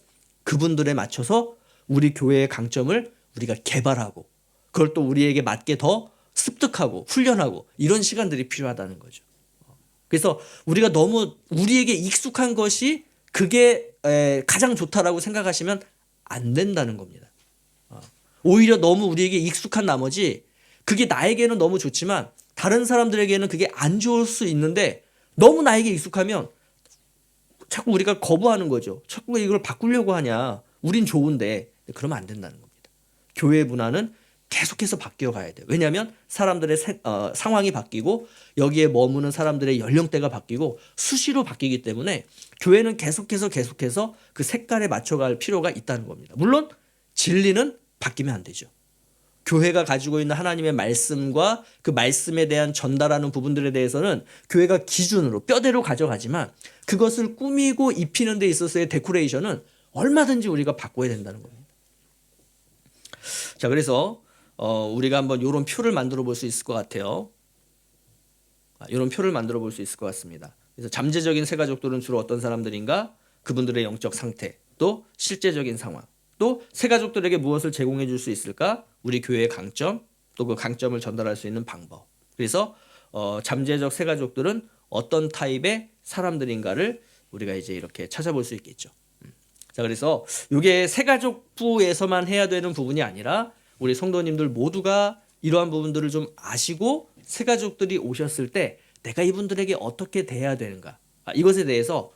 그분들에 맞춰서 우리 교회의 강점을 우리가 개발하고 그걸 또 우리에게 맞게 더 습득하고 훈련하고 이런 시간들이 필요하다는 거죠. 그래서 우리가 너무 우리에게 익숙한 것이 그게 가장 좋다라고 생각하시면 안 된다는 겁니다. 오히려 너무 우리에게 익숙한 나머지 그게 나에게는 너무 좋지만 다른 사람들에게는 그게 안 좋을 수 있는데 너무 나에게 익숙하면 자꾸 우리가 거부하는 거죠. 자꾸 이걸 바꾸려고 하냐. 우린 좋은데 그러면 안 된다는 겁니다. 교회 문화는 계속해서 바뀌어 가야 돼요. 왜냐하면 사람들의 상황이 바뀌고 여기에 머무는 사람들의 연령대가 바뀌고 수시로 바뀌기 때문에 교회는 계속해서 그 색깔에 맞춰갈 필요가 있다는 겁니다. 물론 진리는 바뀌면 안 되죠. 교회가 가지고 있는 하나님의 말씀과 그 말씀에 대한 전달하는 부분들에 대해서는 교회가 기준으로 뼈대로 가져가지만 그것을 꾸미고 입히는 데 있어서의 데코레이션은 얼마든지 우리가 바꿔야 된다는 겁니다. 자, 그래서 우리가 한번 이런 표를 만들어 볼 수 있을 것 같아요. 이런 표를 만들어 볼 수 있을 것 같습니다. 그래서 잠재적인 새가족들은 주로 어떤 사람들인가? 그분들의 영적 상태, 또 실제적인 상황, 또 새가족들에게 무엇을 제공해 줄 수 있을까? 우리 교회의 강점, 또 그 강점을 전달할 수 있는 방법. 그래서 잠재적 새가족들은 어떤 타입의 사람들인가를 우리가 이제 이렇게 찾아볼 수 있겠죠. 자, 그래서 이게 새가족부에서만 해야 되는 부분이 아니라 우리 성도님들 모두가 이러한 부분들을 좀 아시고 새가족들이 오셨을 때 내가 이분들에게 어떻게 대해야 되는가, 이것에 대해서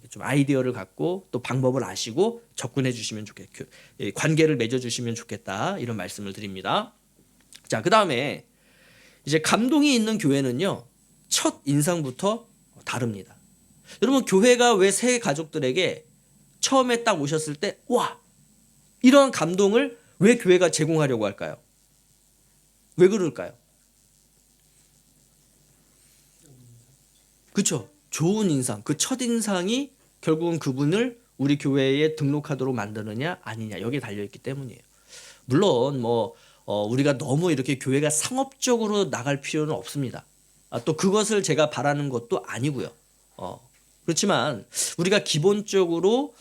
좀 아이디어를 갖고 또 방법을 아시고 접근해 주시면 좋겠고 관계를 맺어 주시면 좋겠다, 이런 말씀을 드립니다. 자, 그 다음에 이제 감동이 있는 교회는요, 첫 인상부터 다릅니다. 여러분, 교회가 왜 새 가족들에게 처음에 딱 오셨을 때 와, 이런 감동을 왜 교회가 제공하려고 할까요? 왜 그럴까요? 그렇죠. 좋은 인상, 그 첫인상이 결국은 그분을 우리 교회에 등록하도록 만드느냐 아니냐, 여기에 달려있기 때문이에요. 물론 우리가 너무 이렇게 교회가 상업적으로 나갈 필요는 없습니다. 또 그것을 제가 바라는 것도 아니고요. 그렇지만 우리가 기본적으로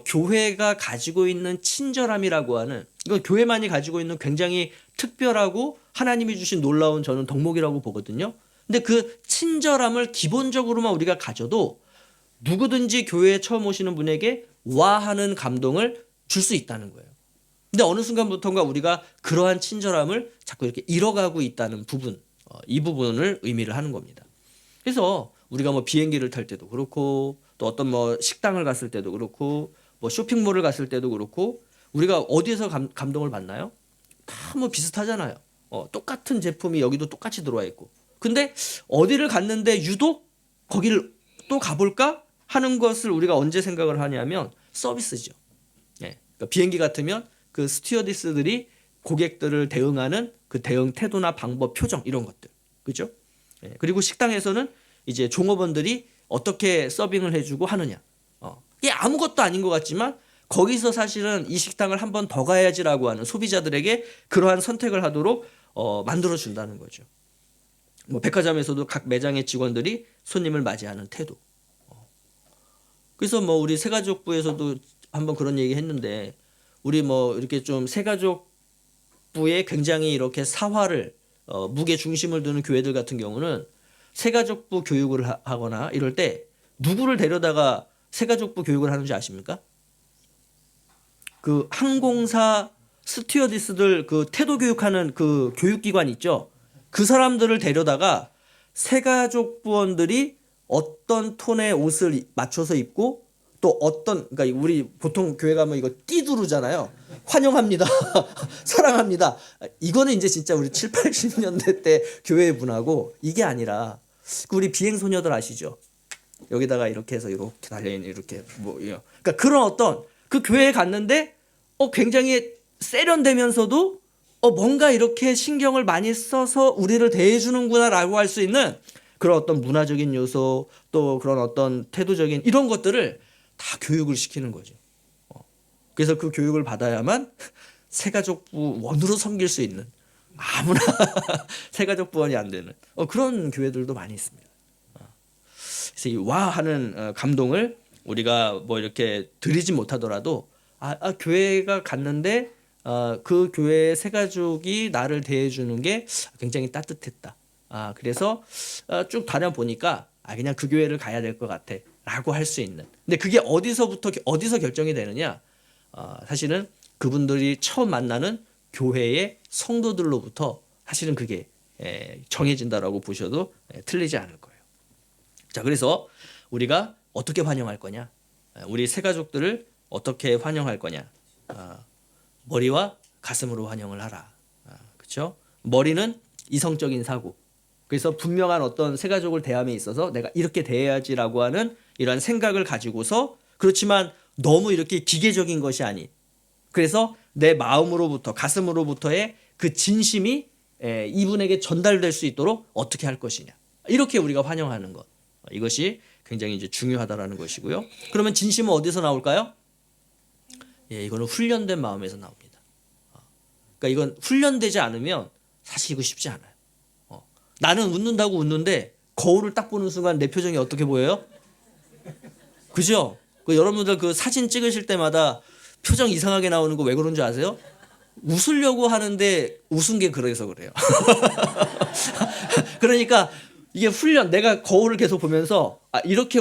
교회가 가지고 있는 친절함이라고 하는, 이건 교회만이 가지고 있는 굉장히 특별하고 하나님이 주신 놀라운 저는 덕목이라고 보거든요. 근데 그 친절함을 기본적으로만 우리가 가져도 누구든지 교회에 처음 오시는 분에게 와 하는 감동을 줄 수 있다는 거예요. 근데 어느 순간부터인가 우리가 그러한 친절함을 자꾸 이렇게 잃어가고 있다는 부분, 이 부분을 의미를 하는 겁니다. 그래서 우리가 비행기를 탈 때도 그렇고, 또 어떤 식당을 갔을 때도 그렇고, 쇼핑몰을 갔을 때도 그렇고, 우리가 어디에서 감동을 받나요? 다 비슷하잖아요. 똑같은 제품이 여기도 똑같이 들어와 있고. 근데 어디를 갔는데 유독 거기를 또 가볼까 하는 것을 우리가 언제 생각을 하냐면 서비스죠. 그러니까 비행기 같으면 그 스튜어디스들이 고객들을 대응하는 그 대응 태도나 방법, 표정, 이런 것들, 그죠? 그리고 식당에서는 이제 종업원들이 어떻게 서빙을 해주고 하느냐. 이게 아무것도 아닌 것 같지만 거기서 사실은 이 식당을 한 번 더 가야지라고 하는 소비자들에게 그러한 선택을 하도록 만들어 준다는 거죠. 백화점에서도 각 매장의 직원들이 손님을 맞이하는 태도. 그래서 우리 새가족부에서도 한번 그런 얘기 했는데, 우리 이렇게 좀 새가족부에 굉장히 이렇게 사활을 무게 중심을 두는 교회들 같은 경우는 새가족부 교육을 하거나 이럴 때 누구를 데려다가 새가족부 교육을 하는지 아십니까? 그 항공사 스튜어디스들 그 태도 교육하는 그 교육기관 있죠. 그 사람들을 데려다가 새가족부원들이 어떤 톤의 옷을 맞춰서 입고, 또 그러니까 우리 보통 교회 가면 이거 띠두르잖아요. 환영합니다. 사랑합니다. 이거는 이제 진짜 우리 7, 80년대 때 교회의 문화고, 이게 아니라 우리 비행소녀들 아시죠? 여기다가 이렇게 해서 이렇게 달려있는, 이렇게 그러니까 그런 어떤 그 교회에 갔는데 굉장히 세련되면서도 뭔가 이렇게 신경을 많이 써서 우리를 대해주는구나라고 할 수 있는 그런 어떤 문화적인 요소, 또 그런 어떤 태도적인 이런 것들을 다 교육을 시키는 거죠. 그래서 그 교육을 받아야만 새가족부 원으로 섬길 수 있는, 아무나 새가족부 원이 안 되는 그런 교회들도 많이 있습니다. 그래서 이 와 하는 감동을 우리가 이렇게 드리지 못하더라도 교회가 갔는데 그 교회의 새가족이 나를 대해주는 게 굉장히 따뜻했다. 그래서 쭉 다녀보니까 그냥 그 교회를 가야 될 것 같아 라고 할 수 있는. 근데 그게 어디서 결정이 되느냐? 사실은 그분들이 처음 만나는 교회의 성도들로부터 사실은 그게 정해진다라고 보셔도 틀리지 않을 거예요. 자, 그래서 우리가 어떻게 환영할 거냐? 우리 새가족들을 어떻게 환영할 거냐? 머리와 가슴으로 환영을 하라. 그렇죠? 머리는 이성적인 사고. 그래서 분명한 어떤 새가족을 대함에 있어서 내가 이렇게 대해야지라고 하는 이러한 생각을 가지고서, 그렇지만 너무 이렇게 기계적인 것이 아닌, 그래서 내 마음으로부터, 가슴으로부터의 그 진심이 이분에게 전달될 수 있도록 어떻게 할 것이냐. 이렇게 우리가 환영하는 것. 이것이 굉장히 이제 중요하다라는 것이고요. 그러면 진심은 어디서 나올까요? 이거는 훈련된 마음에서 나옵니다. 그러니까 이건 훈련되지 않으면 사실 이거 쉽지 않아요. 나는 웃는다고 웃는데 거울을 딱 보는 순간 내 표정이 어떻게 보여요? 그죠? 그 여러분들 그 사진 찍으실 때마다 표정 이상하게 나오는 거 왜 그런 줄 아세요? 웃으려고 하는데 웃은 게 그래서 그래요. 그러니까 이게 훈련, 내가 거울을 계속 보면서 이렇게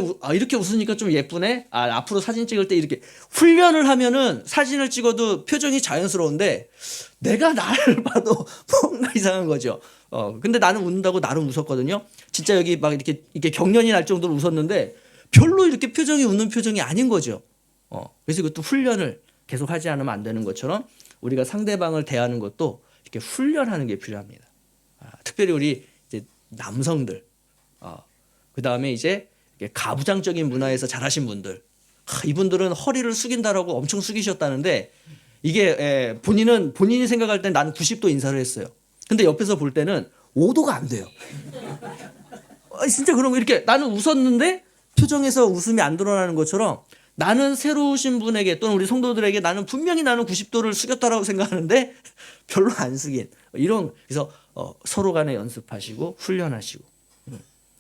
웃으니까 좀 예쁘네. 앞으로 사진 찍을 때 이렇게 훈련을 하면은 사진을 찍어도 표정이 자연스러운데 내가 나를 봐도 뭔가 이상한 거죠. 근데 나는 웃는다고 나름 웃었거든요. 진짜 여기 막 이렇게 경련이 날 정도로 웃었는데 별로 이렇게 표정이 웃는 표정이 아닌 거죠. 그래서 이것도 훈련을 계속 하지 않으면 안 되는 것처럼 우리가 상대방을 대하는 것도 이렇게 훈련하는 게 필요합니다. 특별히 우리 이제 남성들, 그 다음에 이제 가부장적인 문화에서 자라신 분들, 이분들은 허리를 숙인다라고 엄청 숙이셨다는데 이게 본인이 생각할 땐 난 90도 인사를 했어요. 근데 옆에서 볼 때는 5도가 안 돼요. 진짜 그런 거 이렇게 나는 웃었는데 표정에서 웃음이 안 드러나는 것처럼 나는 새로 오신 분에게 또는 우리 성도들에게 나는 분명히 나는 90도를 숙였다라고 생각하는데 별로 안 숙인 이런 그래서 서로 간에 연습하시고 훈련하시고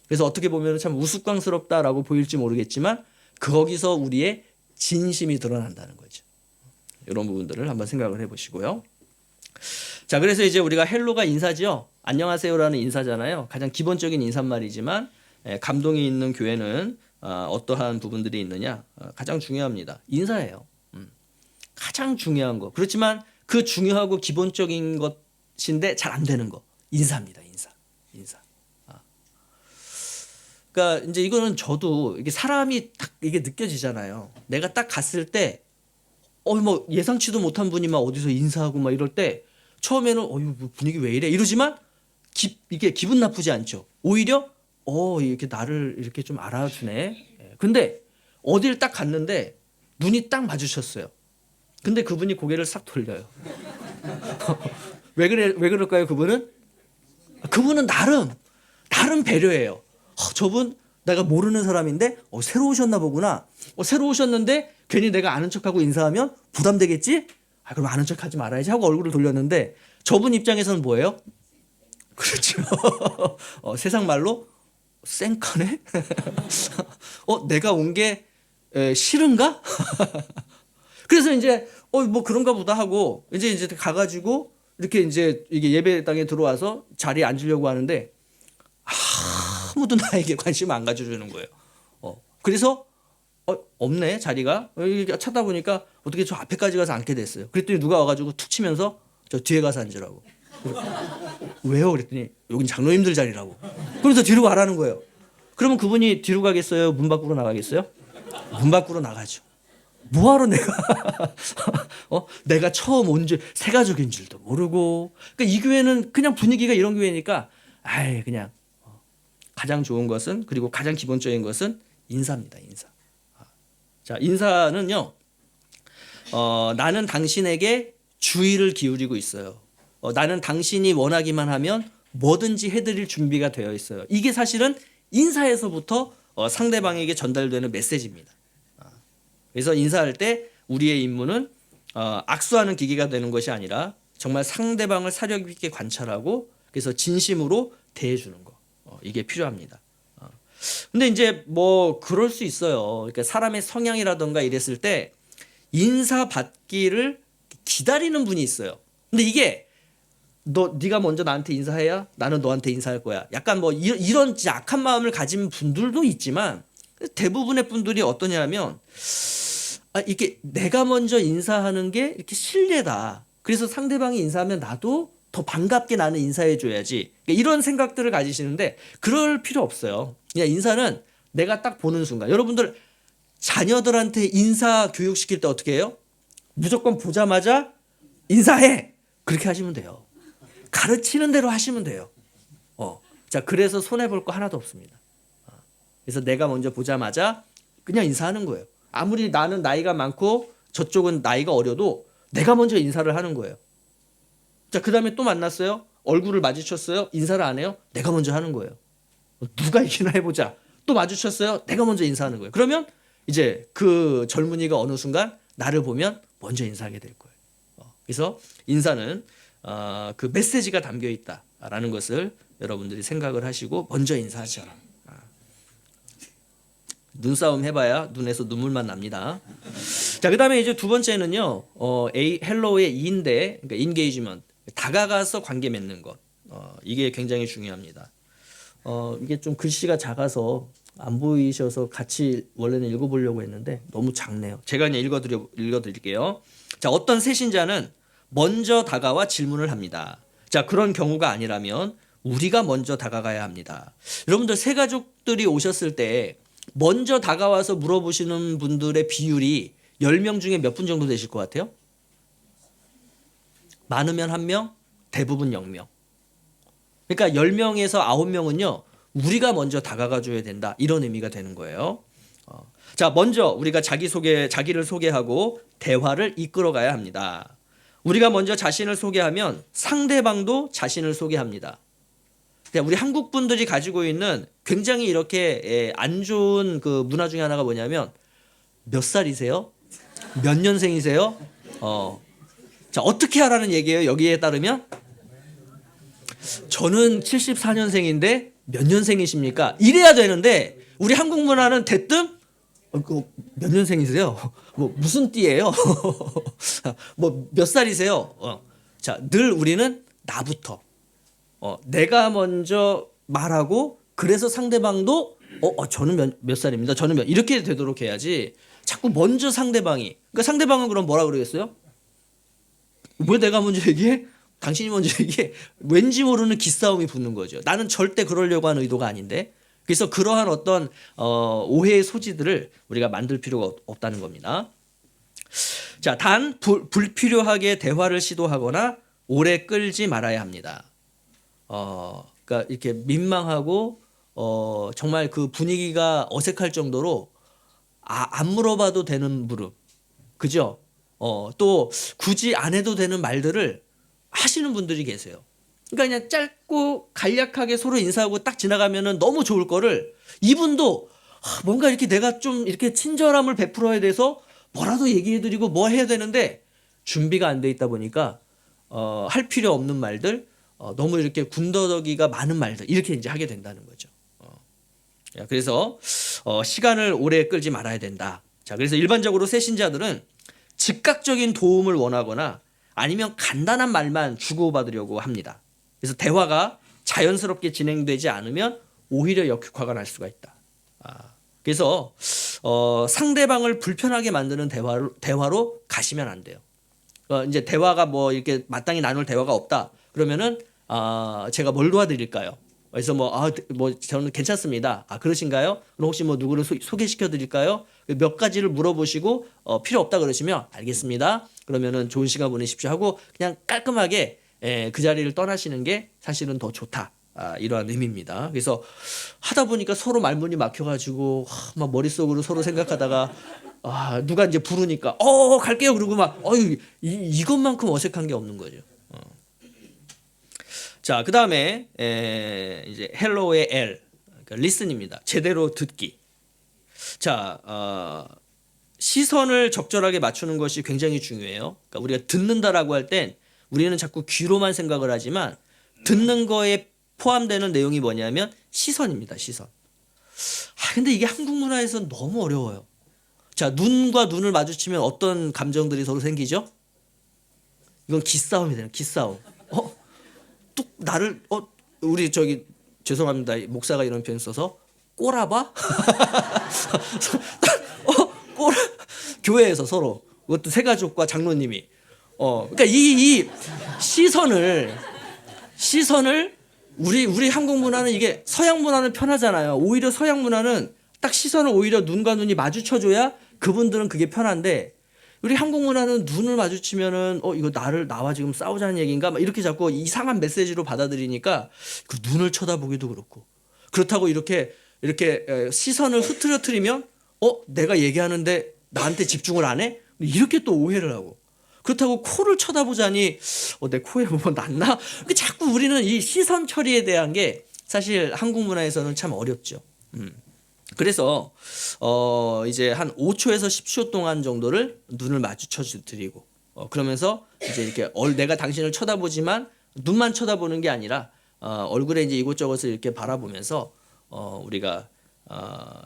그래서 어떻게 보면 참 우스꽝스럽다라고 보일지 모르겠지만 거기서 우리의 진심이 드러난다는 거죠. 이런 부분들을 한번 생각을 해보시고요. 자, 그래서 이제 우리가 헬로가 인사죠. 안녕하세요라는 인사잖아요. 가장 기본적인 인사말이지만 감동이 있는 교회는 어떠한 부분들이 있느냐? 가장 중요합니다. 인사예요. 가장 중요한 거. 그렇지만 그 중요하고 기본적인 것인데 잘 안 되는 거. 인사입니다. 인사. 그러니까 이제 이거는 저도 이게 사람이 딱 이게 느껴지잖아요. 내가 딱 갔을 때 뭐 예상치도 못한 분이 막 어디서 인사하고 막 이럴 때 처음에는 뭐 분위기 왜 이래 이러지만 이게 기분 나쁘지 않죠. 오히려 이렇게 나를 이렇게 좀 알아주네. 근데 어딜 딱 갔는데 눈이 딱 마주쳤어요. 근데 그분이 고개를 싹 돌려요. 왜 그럴까요? 그분은 나름 배려해요. 저분 내가 모르는 사람인데 새로 오셨나 보구나. 새로 오셨는데 괜히 내가 아는 척하고 인사하면 부담되겠지? 그럼 아는 척하지 말아야지 하고 얼굴을 돌렸는데 저분 입장에서는 뭐예요? 그렇죠. 세상 말로 쌩까네? 내가 온 게 싫은가? 그래서 이제 뭐 그런가 보다 하고 이제 가가지고 이렇게 이제 이게 예배당에 들어와서 자리에 앉으려고 하는데 아무도 나에게 관심 안 가져주는 거예요. 그래서 없네 자리가. 찾아보니까 어떻게 저 앞에까지 가서 앉게 됐어요. 그랬더니 누가 와가지고 툭 치면서 저 뒤에 가서 앉으라고. 왜요? 그랬더니 여긴 장로님들 자리라고. 그래서 뒤로 가라는 거예요. 그러면 그분이 뒤로 가겠어요? 문 밖으로 나가겠어요? 문 밖으로 나가죠. 뭐하러 내가 처음 온 줄 새가족인 줄도 모르고. 그러니까 이 교회는 그냥 분위기가 이런 교회니까 그냥 가장 좋은 것은 그리고 가장 기본적인 것은 인사입니다. 인사. 자, 인사는요. 나는 당신에게 주의를 기울이고 있어요. 나는 당신이 원하기만 하면 뭐든지 해드릴 준비가 되어 있어요. 이게 사실은 인사에서부터 상대방에게 전달되는 메시지입니다. 그래서 인사할 때 우리의 임무는 악수하는 기계가 되는 것이 아니라 정말 상대방을 사력 있게 관찰하고 그래서 진심으로 대해주는 거. 이게 필요합니다. 근데 이제 뭐 그럴 수 있어요. 그러니까 사람의 성향이라던가 이랬을 때 인사 받기를 기다리는 분이 있어요. 근데 이게 네가 먼저 나한테 인사해야 나는 너한테 인사할 거야. 약간 뭐 이런 약한 마음을 가진 분들도 있지만 대부분의 분들이 어떠냐면 이게 내가 먼저 인사하는 게 이렇게 신뢰다. 그래서 상대방이 인사하면 나도 더 반갑게 나는 인사해 줘야지. 이런 생각들을 가지시는데 그럴 필요 없어요. 그냥 인사는 내가 딱 보는 순간. 여러분들 자녀들한테 인사 교육시킬 때 어떻게 해요? 무조건 보자마자 인사해. 그렇게 하시면 돼요. 가르치는 대로 하시면 돼요. 자, 그래서 손해볼 거 하나도 없습니다. 그래서 내가 먼저 보자마자 그냥 인사하는 거예요. 아무리 나는 나이가 많고 저쪽은 나이가 어려도 내가 먼저 인사를 하는 거예요. 자, 그 다음에 또 만났어요. 얼굴을 마주쳤어요. 인사를 안 해요. 내가 먼저 하는 거예요. 누가 이기나 해보자. 또 마주쳤어요. 내가 먼저 인사하는 거예요. 그러면 이제 그 젊은이가 어느 순간 나를 보면 먼저 인사하게 될 거예요. 그래서 인사는 그 메시지가 담겨 있다라는 것을 여러분들이 생각을 하시고 먼저 인사하셔라. 눈싸움 해봐야 눈에서 눈물만 납니다. 자, 그다음에 이제 두 번째는요, 헬로우의 인데, 그러니까 인게이지먼트, 다가가서 관계 맺는 것, 이게 굉장히 중요합니다. 이게 좀 글씨가 작아서 안 보이셔서 같이 원래는 읽어보려고 했는데 너무 작네요. 제가 그냥 읽어드릴게요. 자, 어떤 새신자는 먼저 다가와 질문을 합니다. 자, 그런 경우가 아니라면 우리가 먼저 다가가야 합니다. 여러분들 새 가족들이 오셨을 때 먼저 다가와서 물어보시는 분들의 비율이 10명 중에 몇 분 정도 되실 것 같아요? 많으면 1명, 대부분 0명. 그러니까 10명에서 9명은요. 우리가 먼저 다가가 줘야 된다. 이런 의미가 되는 거예요. 자, 먼저 우리가 자기를 소개하고 대화를 이끌어 가야 합니다. 우리가 먼저 자신을 소개하면 상대방도 자신을 소개합니다. 우리 한국 분들이 가지고 있는 굉장히 이렇게 안 좋은 그 문화 중에 하나가 뭐냐면 몇 살이세요? 몇 년생이세요? 자, 어떻게 하라는 얘기예요? 여기에 따르면 저는 74년생인데 몇 년생이십니까? 이래야 되는데 우리 한국 문화는 대뜸 몇 년생이세요? 뭐 무슨 띠예요? 뭐 몇 살이세요? 자, 늘 우리는 나부터 내가 먼저 말하고 그래서 상대방도 저는 몇 살입니다. 저는 이렇게 되도록 해야지. 자꾸 먼저 상대방이. 그러니까 상대방은 그럼 뭐라 그러겠어요? 왜 내가 먼저 얘기해? 당신이 먼저 얘기해. 왠지 모르는 기싸움이 붙는 거죠. 나는 절대 그러려고 하는 의도가 아닌데. 그래서 그러한 어떤 오해의 소지들을 우리가 만들 필요가 없다는 겁니다. 자, 단 불필요하게 대화를 시도하거나 오래 끌지 말아야 합니다. 그러니까 이렇게 민망하고 정말 그 분위기가 어색할 정도로 안 물어봐도 되는 무릎, 그죠? 또 굳이 안 해도 되는 말들을 하시는 분들이 계세요. 그러니까 그냥 짧고 간략하게 서로 인사하고 딱 지나가면은 너무 좋을 거를 이분도 뭔가 이렇게 내가 좀 이렇게 친절함을 베풀어야 돼서 뭐라도 얘기해드리고 뭐 해야 되는데 준비가 안 돼 있다 보니까 할 필요 없는 말들, 너무 이렇게 군더더기가 많은 말들 이렇게 이제 하게 된다는 거죠. 그래서 시간을 오래 끌지 말아야 된다. 자, 그래서 일반적으로 새신자들은 즉각적인 도움을 원하거나 아니면 간단한 말만 주고받으려고 합니다. 그래서 대화가 자연스럽게 진행되지 않으면 오히려 역효과가 날 수가 있다. 그래서 상대방을 불편하게 만드는 대화로 가시면 안 돼요. 이제 대화가 뭐 이렇게 마땅히 나눌 대화가 없다. 그러면은 제가 뭘 도와드릴까요? 그래서 뭐 저는 괜찮습니다. 그러신가요? 그럼 혹시 뭐 누구를 소개시켜 드릴까요? 몇 가지를 물어보시고 필요 없다 그러시면 알겠습니다. 그러면은 좋은 시간 보내십시오 하고 그냥 깔끔하게 그 자리를 떠나시는 게 사실은 더 좋다. 이러한 의미입니다. 그래서 하다 보니까 서로 말문이 막혀가지고 막 머릿속으로 서로 생각하다가 누가 이제 부르니까 갈게요 그러고 막 이것만큼 어색한 게 없는 거죠. 자, 그 다음에 이제 헬로의 L, 그러니까 listen입니다. 제대로 듣기. 자, 시선을 적절하게 맞추는 것이 굉장히 중요해요. 그러니까 우리가 듣는다라고 할 땐 우리는 자꾸 귀로만 생각을 하지만 듣는 거에 포함되는 내용이 뭐냐면 시선입니다. 시선. 근데 이게 한국 문화에서 너무 어려워요. 자, 눈과 눈을 마주치면 어떤 감정들이 서로 생기죠? 이건 기싸움이 되는 기싸움. 뚝 나를 우리 저기 죄송합니다. 목사가 이런 표현 써서 꼬라봐? 교회에서 서로 그것도 새가족과 장로님이 그러니까 이 시선을 우리 한국 문화는 이게 서양 문화는 편하잖아요. 오히려 서양 문화는 딱 시선을 오히려 눈과 눈이 마주쳐줘야 그분들은 그게 편한데 우리 한국 문화는 눈을 마주치면은 이거 나와 지금 싸우자는 얘기인가 막 이렇게 자꾸 이상한 메시지로 받아들이니까 그 눈을 쳐다보기도 그렇고 그렇다고 이렇게 시선을 흐트러뜨리면 내가 얘기하는데 나한테 집중을 안 해? 이렇게 또 오해를 하고 그렇다고 코를 쳐다보자니 내 코에 뭐 났나? 자꾸 우리는 이 시선 처리에 대한 게 사실 한국 문화에서는 참 어렵죠. 그래서 이제 한 5초에서 10초 동안 정도를 눈을 마주쳐 드리고 그러면서 이제 이렇게 내가 당신을 쳐다보지만 눈만 쳐다보는 게 아니라 얼굴에 이제 이곳저곳을 이렇게 바라보면서 우리가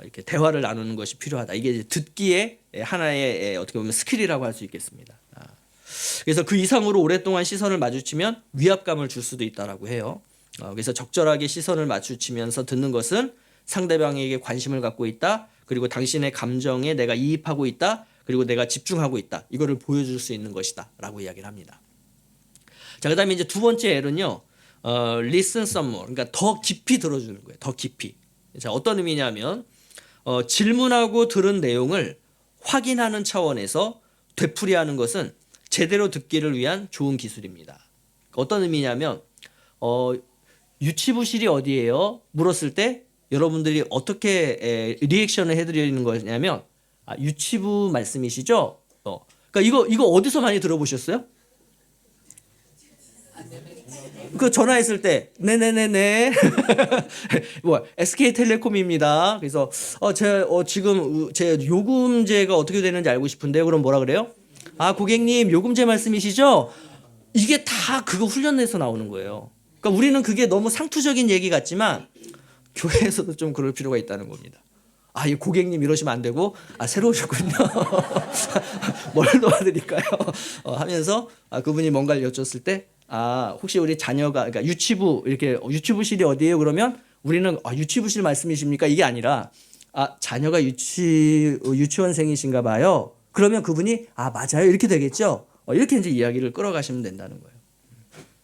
이렇게 대화를 나누는 것이 필요하다. 이게 이제 듣기의 하나의 어떻게 보면 스킬이라고 할 수 있겠습니다. 그래서 그 이상으로 오랫동안 시선을 마주치면 위압감을 줄 수도 있다라고 해요. 그래서 적절하게 시선을 마주치면서 듣는 것은 상대방에게 관심을 갖고 있다. 그리고 당신의 감정에 내가 이입하고 있다. 그리고 내가 집중하고 있다. 이거를 보여줄 수 있는 것이다. 라고 이야기를 합니다. 자, 그 다음에 이제 두 번째 L은요. listen some more. 그러니까 더 깊이 들어주는 거예요. 더 깊이. 자, 어떤 의미냐면 질문하고 들은 내용을 확인하는 차원에서 되풀이하는 것은 제대로 듣기를 위한 좋은 기술입니다. 어떤 의미냐면 유치부실이 어디예요? 물었을 때 여러분들이 어떻게 리액션을 해드리는 거냐면 유치부 말씀이시죠? 그러니까 이거 어디서 많이 들어보셨어요? 그 전화했을 때 네네네네 뭐 SK텔레콤입니다. 그래서 지금 제 요금제가 어떻게 되는지 알고 싶은데요. 그럼 뭐라 그래요? 고객님 요금제 말씀이시죠? 이게 다 그거 훈련에서 나오는 거예요. 그러니까 우리는 그게 너무 상투적인 얘기 같지만 교회에서도 좀 그럴 필요가 있다는 겁니다. 이 고객님 이러시면 안 되고 새로 오셨군요. 뭘 도와드릴까요? 하면서 그분이 뭔가를 여쭸을 때 혹시 우리 자녀가 그러니까 유치부실이 어디예요? 그러면 우리는 유치부실 말씀이십니까? 이게 아니라 자녀가 유치원생이신가 봐요. 그러면 그분이 맞아요. 이렇게 되겠죠. 이렇게 이제 이야기를 끌어가시면 된다는 거예요.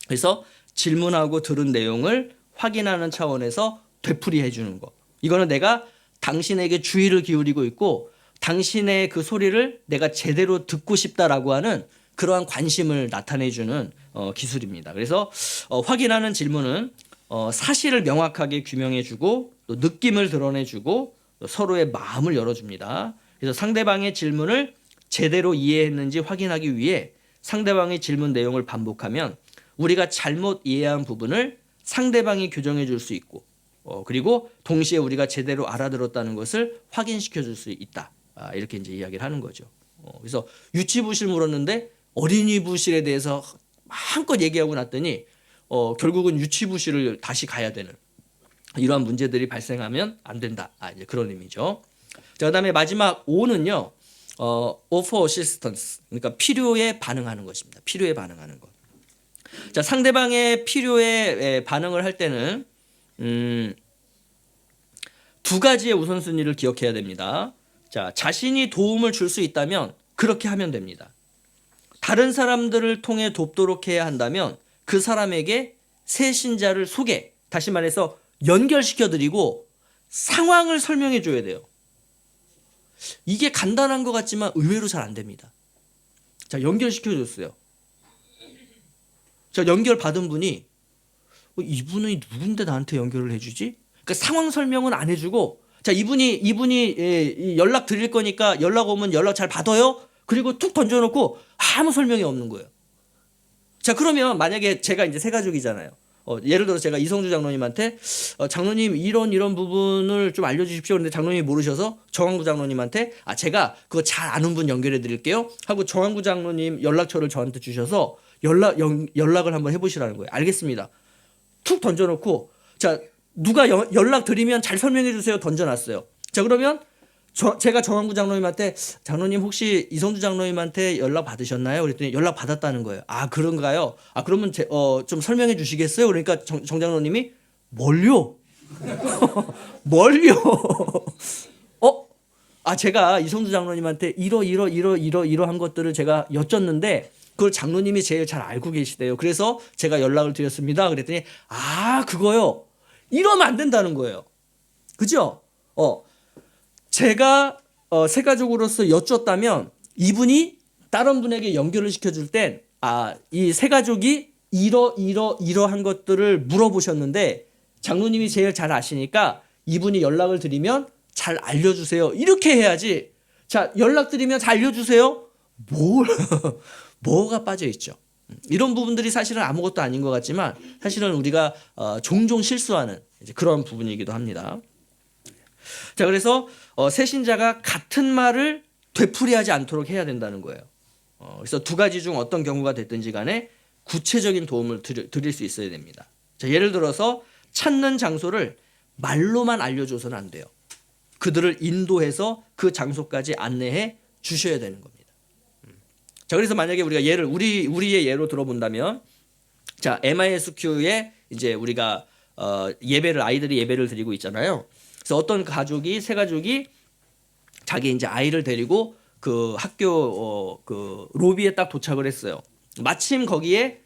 그래서 질문하고 들은 내용을 확인하는 차원에서 되풀이해 주는 거. 이거는 내가 당신에게 주의를 기울이고 있고 당신의 그 소리를 내가 제대로 듣고 싶다라고 하는 그러한 관심을 나타내주는 기술입니다. 그래서 확인하는 질문은 사실을 명확하게 규명해주고 또 느낌을 드러내주고 또 서로의 마음을 열어줍니다. 그래서 상대방의 질문을 제대로 이해했는지 확인하기 위해 상대방의 질문 내용을 반복하면 우리가 잘못 이해한 부분을 상대방이 교정해 줄 수 있고 그리고 동시에 우리가 제대로 알아들었다는 것을 확인시켜 줄 수 있다. 이렇게 이제 이야기를 하는 거죠. 그래서 유치부실 물었는데 어린이부실에 대해서 마음껏 얘기하고 났더니 결국은 유치부실을 다시 가야 되는 이러한 문제들이 발생하면 안 된다. 이제 그런 의미죠. 자, 그다음에 마지막 O는요. offer assistance. 그러니까 필요에 반응하는 것입니다. 필요에 반응하는 것. 자, 상대방의 필요에 반응을 할 때는 두 가지의 우선순위를 기억해야 됩니다. 자, 자신이 도움을 줄 수 있다면 그렇게 하면 됩니다. 다른 사람들을 통해 돕도록 해야 한다면 그 사람에게 새 신자를 다시 말해서 연결시켜드리고 상황을 설명해 줘야 돼요. 이게 간단한 것 같지만 의외로 잘 안 됩니다. 자, 연결시켜줬어요. 자, 연결 받은 분이 이분이 누군데 나한테 연결을 해주지? 그러니까 상황 설명은 안 해주고 자, 이분이 연락 드릴 거니까 연락 오면 연락 잘 받아요? 그리고 툭 던져놓고 아무 설명이 없는 거예요. 자, 그러면 만약에 제가 이제 세 가족이잖아요. 예를 들어 제가 이성주 장로님한테 장로님 이런 부분을 좀 알려주십시오. 그런데 장로님이 모르셔서 정한구 장로님한테 제가 그거 잘 아는 분 연결해 드릴게요. 하고 정한구 장로님 연락처를 저한테 주셔서 연락을 한번 해보시라는 거예요. 알겠습니다. 툭 던져놓고 자, 누가 연락 드리면 잘 설명해 주세요. 던져놨어요. 자, 그러면 제가 정한구 장로님한테 장로님 혹시 이성주 장로님한테 연락 받으셨나요? 그랬더니 연락 받았다는 거예요. 그런가요? 그러면 좀 설명해 주시겠어요? 그러니까 정 장로님이 뭘요? 뭘요? 제가 이성주 장로님한테 이러한 것들을 제가 여쭸는데 그걸 장로님이 제일 잘 알고 계시대요. 그래서 제가 연락을 드렸습니다. 그랬더니 그거요. 이러면 안 된다는 거예요. 그죠? 제가 세 가족으로서 여쭸다면 이분이 다른 분에게 연결을 시켜줄 땐 이 세 가족이 이러한 것들을 물어보셨는데 장로님이 제일 잘 아시니까 이분이 연락을 드리면 잘 알려주세요. 이렇게 해야지. 자, 연락드리면 잘 알려주세요. 뭐가 빠져있죠. 이런 부분들이 사실은 아무것도 아닌 것 같지만 사실은 우리가 종종 실수하는 이제 그런 부분이기도 합니다. 자, 그래서 새 신자가 같은 말을 되풀이하지 않도록 해야 된다는 거예요. 그래서 두 가지 중 어떤 경우가 됐든지 간에 구체적인 도움을 드릴 수 있어야 됩니다. 자, 예를 들어서 찾는 장소를 말로만 알려줘서는 안 돼요. 그들을 인도해서 그 장소까지 안내해 주셔야 되는 겁니다. 자, 그래서 만약에 우리가 예를 우리의 예로 들어본다면, 자, MISQ에 이제 우리가 아이들이 예배를 드리고 있잖아요. 그래서 어떤 세 가족이 자기 이제 아이를 데리고 그 학교 그 로비에 딱 도착을 했어요. 마침 거기에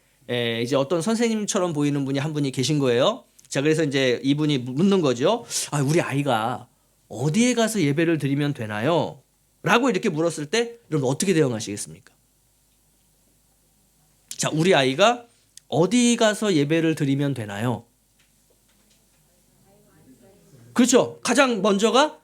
이제 어떤 선생님처럼 보이는 분이 한 분이 계신 거예요. 자, 그래서 이제 이분이 묻는 거죠. 아, 우리 아이가 어디에 가서 예배를 드리면 되나요? 라고 이렇게 물었을 때 여러분 어떻게 대응하시겠습니까? 자, 우리 아이가 어디 가서 예배를 드리면 되나요? 그렇죠. 가장 먼저가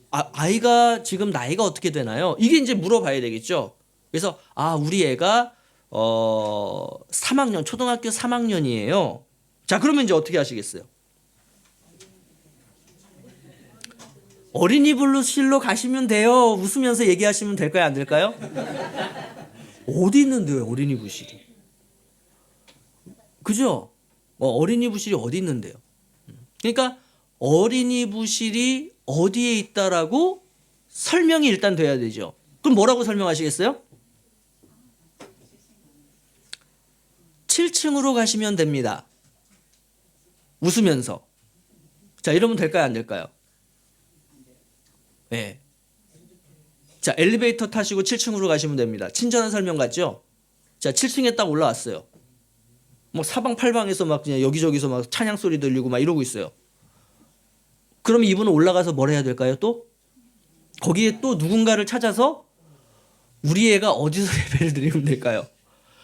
아이가 지금 나이가 어떻게 되나요? 이게 이제 물어봐야 되겠죠. 그래서 우리 애가 3학년, 초등학교 3학년이에요. 자, 그러면 이제 어떻게 하시겠어요? 어린이불로실로 가시면 돼요. 웃으면서 얘기하시면 될까요? 안 될까요? 어디 있는데요, 어린이부실이? 그죠? 어린이부실이 어디 있는데요? 그러니까 어린이부실이 어디에 있다라고 설명이 일단 돼야 되죠. 그럼 뭐라고 설명하시겠어요? 7층으로 가시면 됩니다. 웃으면서. 자, 이러면 될까요? 안 될까요? 네. 자, 엘리베이터 타시고 7층으로 가시면 됩니다. 친절한 설명 같죠? 자, 7층에 딱 올라왔어요. 뭐 사방팔방에서 막 그냥 여기저기서 막 찬양 소리 들리고 막 이러고 있어요. 그럼 이분은 올라가서 뭘 해야 될까요? 또 거기에 또 누군가를 찾아서 우리 애가 어디서 예배를 드리면 될까요?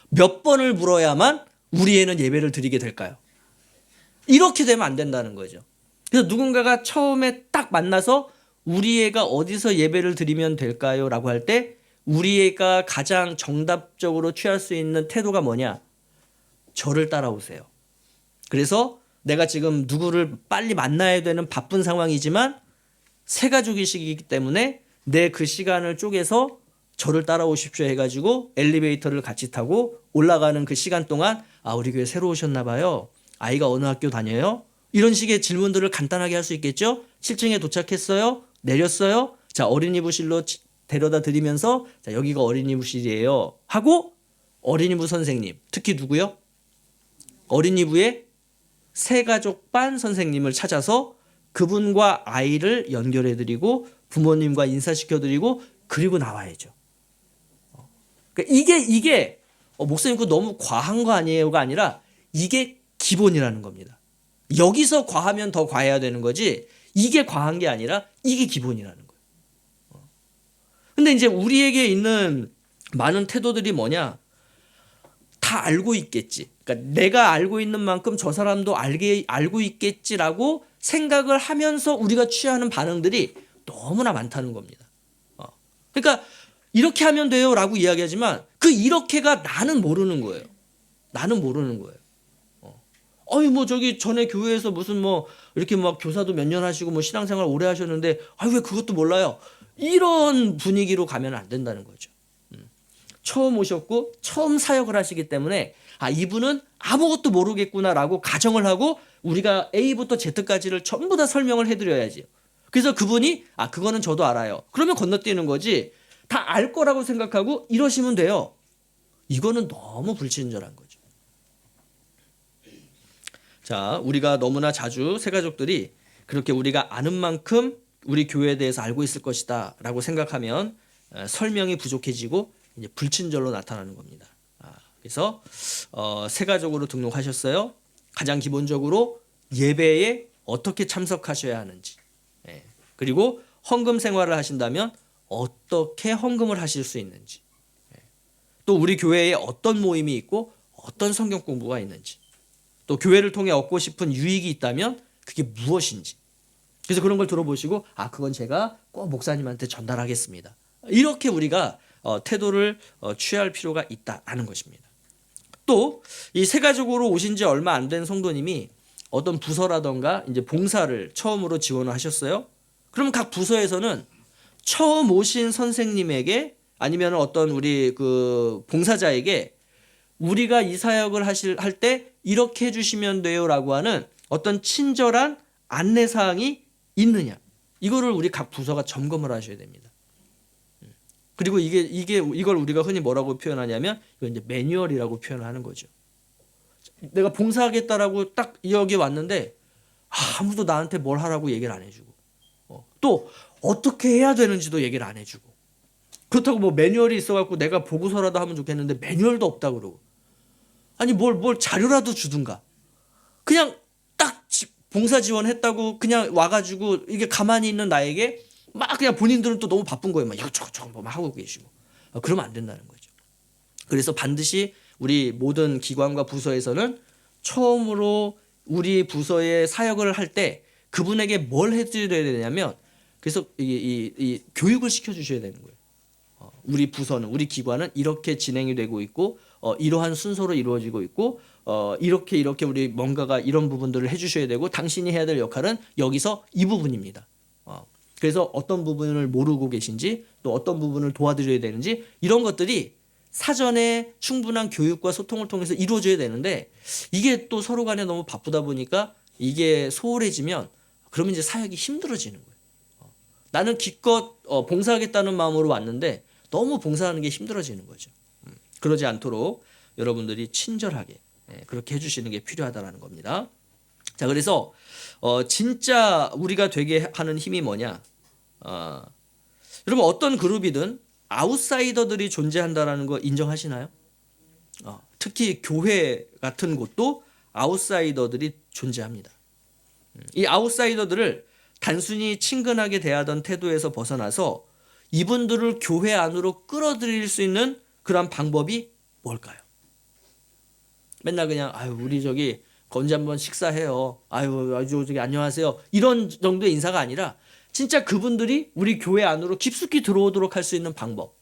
몇 번을 물어야만 우리 애는 예배를 드리게 될까요? 이렇게 되면 안 된다는 거죠. 그래서 누군가가 처음에 딱 만나서 우리 애가 어디서 예배를 드리면 될까요? 라고 할 때 우리 애가 가장 정답적으로 취할 수 있는 태도가 뭐냐? 저를 따라오세요. 그래서 내가 지금 누구를 빨리 만나야 되는 바쁜 상황이지만 세 가족이시기 때문에 내 그 시간을 쪼개서 저를 따라오십시오 해가지고 엘리베이터를 같이 타고 올라가는 그 시간 동안 우리 교회 새로 오셨나 봐요. 아이가 어느 학교 다녀요? 이런 식의 질문들을 간단하게 할 수 있겠죠? 7층에 도착했어요? 내렸어요? 자, 어린이부실로 데려다 드리면서 자, 여기가 어린이부실이에요. 하고 어린이부 선생님, 특히 누구요? 어린이부의 새가족반 선생님을 찾아서 그분과 아이를 연결해드리고 부모님과 인사시켜드리고 그리고 나와야죠. 그러니까 이게 목사님 그거 너무 과한 거 아니에요가 아니라 이게 기본이라는 겁니다. 여기서 과하면 더 과해야 되는 거지 이게 과한 게 아니라 이게 기본이라는 거예요. 근데 이제 우리에게 있는 많은 태도들이 뭐냐? 다 알고 있겠지. 그러니까 내가 알고 있는 만큼 저 사람도 알고 있겠지라고 생각을 하면서 우리가 취하는 반응들이 너무나 많다는 겁니다. 그러니까 이렇게 하면 돼요라고 이야기하지만 그 이렇게가 나는 모르는 거예요. 나는 모르는 거예요. 뭐 저기 전에 교회에서 무슨 뭐 이렇게 막 교사도 몇 년 하시고 뭐 신앙생활 오래 하셨는데 왜 그것도 몰라요? 이런 분위기로 가면 안 된다는 거죠. 처음 오셨고 처음 사역을 하시기 때문에 이분은 아무것도 모르겠구나라고 가정을 하고 우리가 A부터 Z까지를 전부 다 설명을 해드려야지. 그래서 그분이 그거는 저도 알아요. 그러면 건너뛰는 거지. 다 알 거라고 생각하고 이러시면 돼요. 이거는 너무 불친절한 거죠. 자, 우리가 너무나 자주 새가족들이 그렇게 우리가 아는 만큼 우리 교회에 대해서 알고 있을 것이다 라고 생각하면 설명이 부족해지고 이제 불친절로 나타나는 겁니다. 그래서 새가족으로 등록하셨어요. 가장 기본적으로 예배에 어떻게 참석하셔야 하는지, 그리고 헌금 생활을 하신다면 어떻게 헌금을 하실 수 있는지, 또 우리 교회에 어떤 모임이 있고 어떤 성경 공부가 있는지, 또 교회를 통해 얻고 싶은 유익이 있다면 그게 무엇인지. 그래서 그런 걸 들어보시고 그건 제가 꼭 목사님한테 전달하겠습니다. 이렇게 우리가 태도를 취할 필요가 있다라는 것입니다. 또 이 새가족으로 오신 지 얼마 안 된 성도님이 어떤 부서라던가 이제 봉사를 처음으로 지원을 하셨어요. 그럼 각 부서에서는 처음 오신 선생님에게 아니면 어떤 우리 그 봉사자에게 우리가 이 사역을 할 때 이렇게 해주시면 돼요라고 하는 어떤 친절한 안내 사항이 있느냐, 이거를 우리 각 부서가 점검을 하셔야 됩니다. 그리고 이걸 우리가 흔히 뭐라고 표현하냐면 이거 이제 매뉴얼이라고 표현하는 거죠. 내가 봉사하겠다라고 딱 여기 왔는데 아무도 나한테 뭘 하라고 얘기를 안 해주고 또 어떻게 해야 되는지도 얘기를 안 해주고 그렇다고 뭐 매뉴얼이 있어갖고 내가 보고서라도 하면 좋겠는데 매뉴얼도 없다 그러고 아니 뭘 자료라도 주든가 그냥 딱 봉사 지원했다고 그냥 와가지고 이게 가만히 있는 나에게 막 그냥 본인들은 또 너무 바쁜 거예요. 막 이것저것 뭐 하고 계시고 그러면 안 된다는 거죠. 그래서 반드시 우리 모든 기관과 부서에서는 처음으로 우리 부서의 사역을 할 때 그분에게 뭘 해드려야 되냐면 그래서 이 교육을 시켜주셔야 되는 거예요. 우리 부서는 우리 기관은 이렇게 진행이 되고 있고 이러한 순서로 이루어지고 있고 이렇게 우리 뭔가가 이런 부분들을 해주셔야 되고 당신이 해야 될 역할은 여기서 이 부분입니다. 그래서 어떤 부분을 모르고 계신지 또 어떤 부분을 도와드려야 되는지 이런 것들이 사전에 충분한 교육과 소통을 통해서 이루어져야 되는데 이게 또 서로 간에 너무 바쁘다 보니까 이게 소홀해지면 그러면 이제 사역이 힘들어지는 거예요. 나는 기껏 봉사하겠다는 마음으로 왔는데 너무 봉사하는 게 힘들어지는 거죠. 그러지 않도록 여러분들이 친절하게 그렇게 해주시는 게 필요하다라는 겁니다. 자, 그래서 진짜 우리가 되게 하는 힘이 뭐냐? 여러분 어떤 그룹이든 아웃사이더들이 존재한다라는 거 인정하시나요? 특히 교회 같은 곳도 아웃사이더들이 존재합니다. 이 아웃사이더들을 단순히 친근하게 대하던 태도에서 벗어나서 이분들을 교회 안으로 끌어들일 수 있는 그런 방법이 뭘까요? 맨날 그냥 아유 우리 저기 언제 한번 식사해요. 아유 저기 안녕하세요. 이런 정도의 인사가 아니라 진짜 그분들이 우리 교회 안으로 깊숙이 들어오도록 할 수 있는 방법.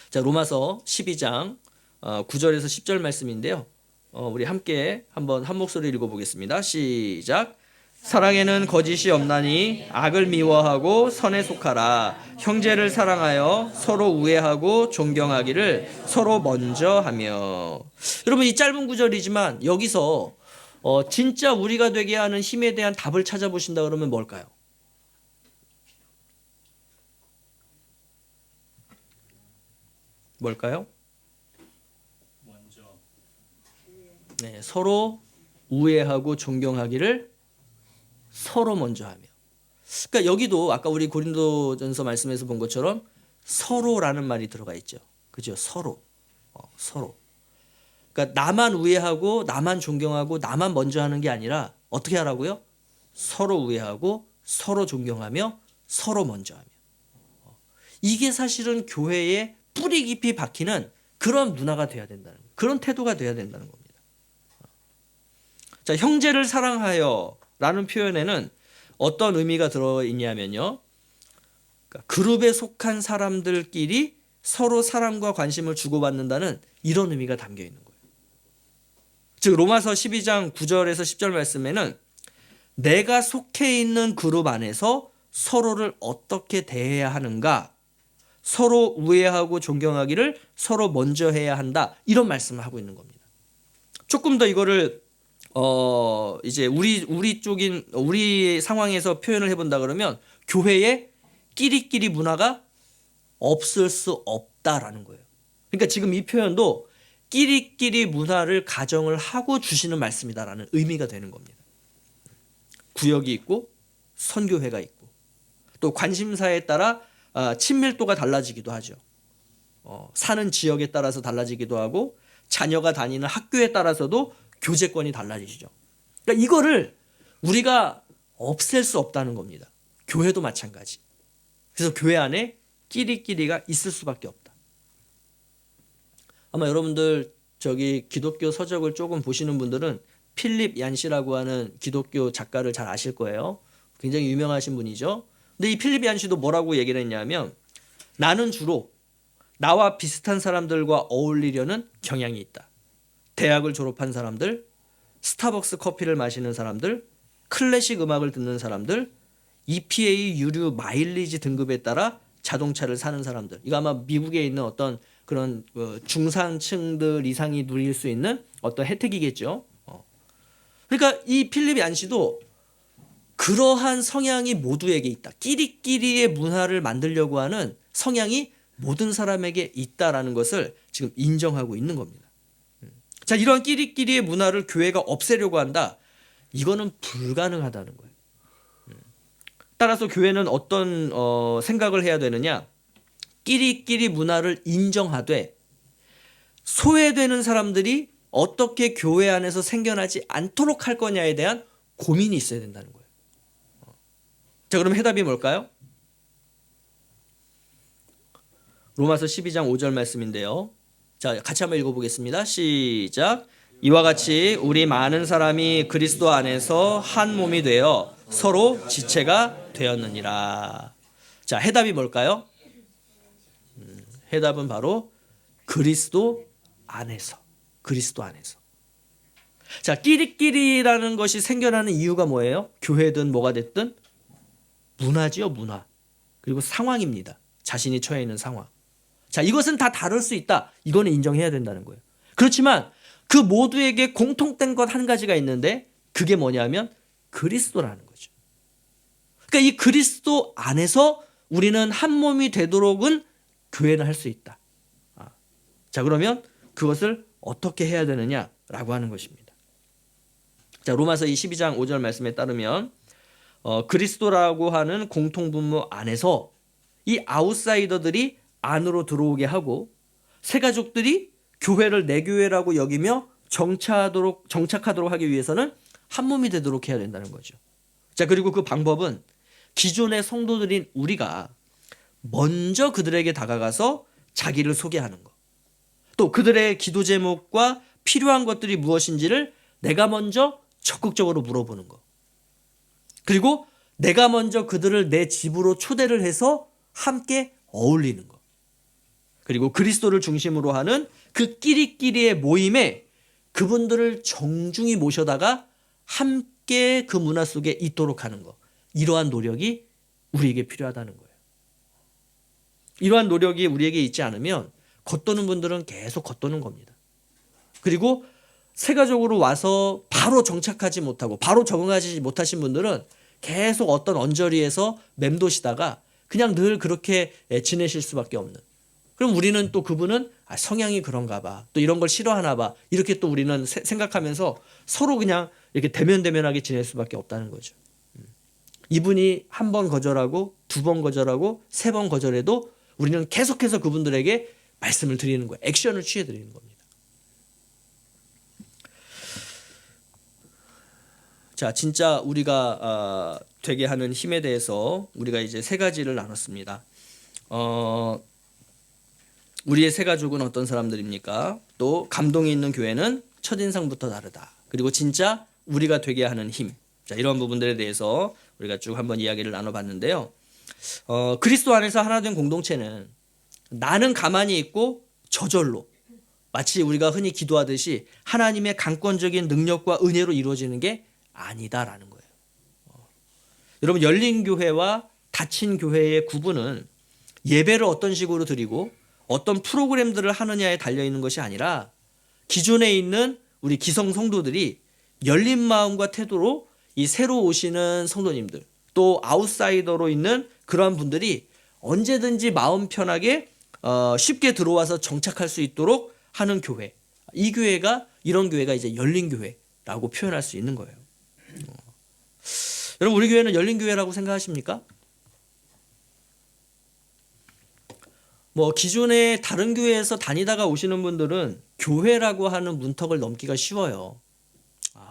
자, 로마서 12장 9절에서 10절 말씀인데요. 우리 함께 한번 한 목소리 읽어보겠습니다. 시작. 사랑에는 거짓이 없나니 악을 미워하고 선에 속하라. 형제를 사랑하여 서로 우애하고 존경하기를 서로 먼저 하며. 여러분 이 짧은 구절이지만 여기서 진짜 우리가 되게 하는 힘에 대한 답을 찾아보신다 그러면 뭘까요? 뭘까요? 네, 서로 우애하고 존경하기를 서로 먼저 하며. 그러니까 여기도 아까 우리 고린도전서 말씀에서 본 것처럼 서로라는 말이 들어가 있죠. 그죠? 서로. 서로. 그러니까 나만 우애하고 나만 존경하고 나만 먼저 하는 게 아니라 어떻게 하라고요? 서로 우애하고 서로 존경하며 서로 먼저 하며. 이게 사실은 교회에 뿌리 깊이 박히는 그런 문화가 돼야 된다는 거예요. 그런 태도가 돼야 된다는 겁니다. 자, 형제를 사랑하여 라는 표현에는 어떤 의미가 들어있냐면요. 그러니까 그룹에 속한 사람들끼리 서로 사랑과 관심을 주고받는다는 이런 의미가 담겨 있는 거예요. 즉 로마서 12장 9절에서 10절 말씀에는 내가 속해 있는 그룹 안에서 서로를 어떻게 대해야 하는가, 서로 우애하고 존경하기를 서로 먼저 해야 한다, 이런 말씀을 하고 있는 겁니다. 조금 더 이거를 이제 우리 상황에서 표현을 해본다 그러면 교회에 끼리끼리 문화가 없을 수 없다라는 거예요. 그러니까 지금 이 표현도 끼리끼리 문화를 가정을 하고 주시는 말씀이다라는 의미가 되는 겁니다. 구역이 있고 선교회가 있고 또 관심사에 따라 친밀도가 달라지기도 하죠. 사는 지역에 따라서 달라지기도 하고 자녀가 다니는 학교에 따라서도 교제권이 달라지죠. 그러니까 이거를 우리가 없앨 수 없다는 겁니다. 교회도 마찬가지. 그래서 교회 안에 끼리끼리가 있을 수밖에 없다. 아마 여러분들 저기 기독교 서적을 조금 보시는 분들은 필립 얀시라고 하는 기독교 작가를 잘 아실 거예요. 굉장히 유명하신 분이죠. 근데 이 필립 얀시도 뭐라고 얘기를 했냐면 나는 주로 나와 비슷한 사람들과 어울리려는 경향이 있다. 대학을 졸업한 사람들, 스타벅스 커피를 마시는 사람들, 클래식 음악을 듣는 사람들, EPA 유류 마일리지 등급에 따라 자동차를 사는 사람들. 이거 아마 미국에 있는 어떤 그런 중산층들 이상이 누릴 수 있는 어떤 혜택이겠죠. 그러니까 이 필립 얀시도 그러한 성향이 모두에게 있다. 끼리끼리의 문화를 만들려고 하는 성향이 모든 사람에게 있다라는 것을 지금 인정하고 있는 겁니다. 자, 이러한 끼리끼리의 문화를 교회가 없애려고 한다. 이거는 불가능하다는 거예요. 따라서 교회는 어떤 생각을 해야 되느냐? 끼리끼리 문화를 인정하되 소외되는 사람들이 어떻게 교회 안에서 생겨나지 않도록 할 거냐에 대한 고민이 있어야 된다는 거예요. 자, 그럼 해답이 뭘까요? 로마서 12장 5절 말씀인데요. 자, 같이 한번 읽어보겠습니다. 시작. 이와 같이 우리 많은 사람이 그리스도 안에서 한 몸이 되어 서로 지체가 되었느니라. 자, 해답이 뭘까요? 해답은 바로 그리스도 안에서. 그리스도 안에서. 자, 끼리끼리라는 것이 생겨나는 이유가 뭐예요? 교회든 뭐가 됐든 문화지요, 문화. 그리고 상황입니다. 자신이 처해 있는 상황. 자, 이것은 다 다를 수 있다. 이거는 인정해야 된다는 거예요. 그렇지만 그 모두에게 공통된 것 한 가지가 있는데 그게 뭐냐면 그리스도라는 거죠. 그러니까 이 그리스도 안에서 우리는 한 몸이 되도록은 교회는 할 수 있다. 자, 그러면 그것을 어떻게 해야 되느냐라고 하는 것입니다. 자, 로마서 12장 5절 말씀에 따르면 그리스도라고 하는 공통분모 안에서 이 아웃사이더들이 안으로 들어오게 하고 새가족들이 교회를 내 교회라고 여기며 정착하도록 하기 위해서는 한 몸이 되도록 해야 된다는 거죠. 자, 그리고 그 방법은 기존의 성도들인 우리가 먼저 그들에게 다가가서 자기를 소개하는 것, 또 그들의 기도 제목과 필요한 것들이 무엇인지를 내가 먼저 적극적으로 물어보는 것, 그리고 내가 먼저 그들을 내 집으로 초대를 해서 함께 어울리는 것, 그리고 그리스도를 중심으로 하는 그 끼리끼리의 모임에 그분들을 정중히 모셔다가 함께 그 문화 속에 있도록 하는 것, 이러한 노력이 우리에게 필요하다는 거예요. 이러한 노력이 우리에게 있지 않으면 겉도는 분들은 계속 겉도는 겁니다. 그리고 새가족으로 와서 바로 정착하지 못하고 바로 적응하지 못하신 분들은 계속 어떤 언저리에서 맴도시다가 그냥 늘 그렇게 지내실 수밖에 없는. 그럼 우리는 또 그분은 성향이 그런가 봐, 또 이런 걸 싫어하나 봐, 이렇게 또 우리는 생각하면서 서로 그냥 이렇게 대면대면하게 지낼 수밖에 없다는 거죠. 이분이 한 번 거절하고 두 번 거절하고 세 번 거절해도 우리는 계속해서 그분들에게 말씀을 드리는 거예요. 액션을 취해 드리는 겁니다. 자, 진짜 우리가 되게 하는 힘에 대해서 우리가 이제 세 가지를 나눴습니다. 우리의 세 가족은 어떤 사람들입니까? 또 감동이 있는 교회는 첫인상부터 다르다. 그리고 진짜 우리가 되게 하는 힘. 자, 이런 부분들에 대해서 우리가 쭉 한번 이야기를 나눠봤는데요. 그리스도 안에서 하나 된 공동체는 나는 가만히 있고 저절로 마치 우리가 흔히 기도하듯이 하나님의 강권적인 능력과 은혜로 이루어지는 게 아니다라는 거예요. 여러분, 열린 교회와 닫힌 교회의 구분은 예배를 어떤 식으로 드리고 어떤 프로그램들을 하느냐에 달려있는 것이 아니라 기존에 있는 우리 기성 성도들이 열린 마음과 태도로 이 새로 오시는 성도님들, 또 아웃사이더로 있는 그러한 분들이 언제든지 마음 편하게 쉽게 들어와서 정착할 수 있도록 하는 교회, 이 교회가, 이런 교회가 이제 열린 교회라고 표현할 수 있는 거예요. 여러분, 우리 교회는 열린 교회라고 생각하십니까? 뭐 기존에 다른 교회에서 다니다가 오시는 분들은 교회라고 하는 문턱을 넘기가 쉬워요.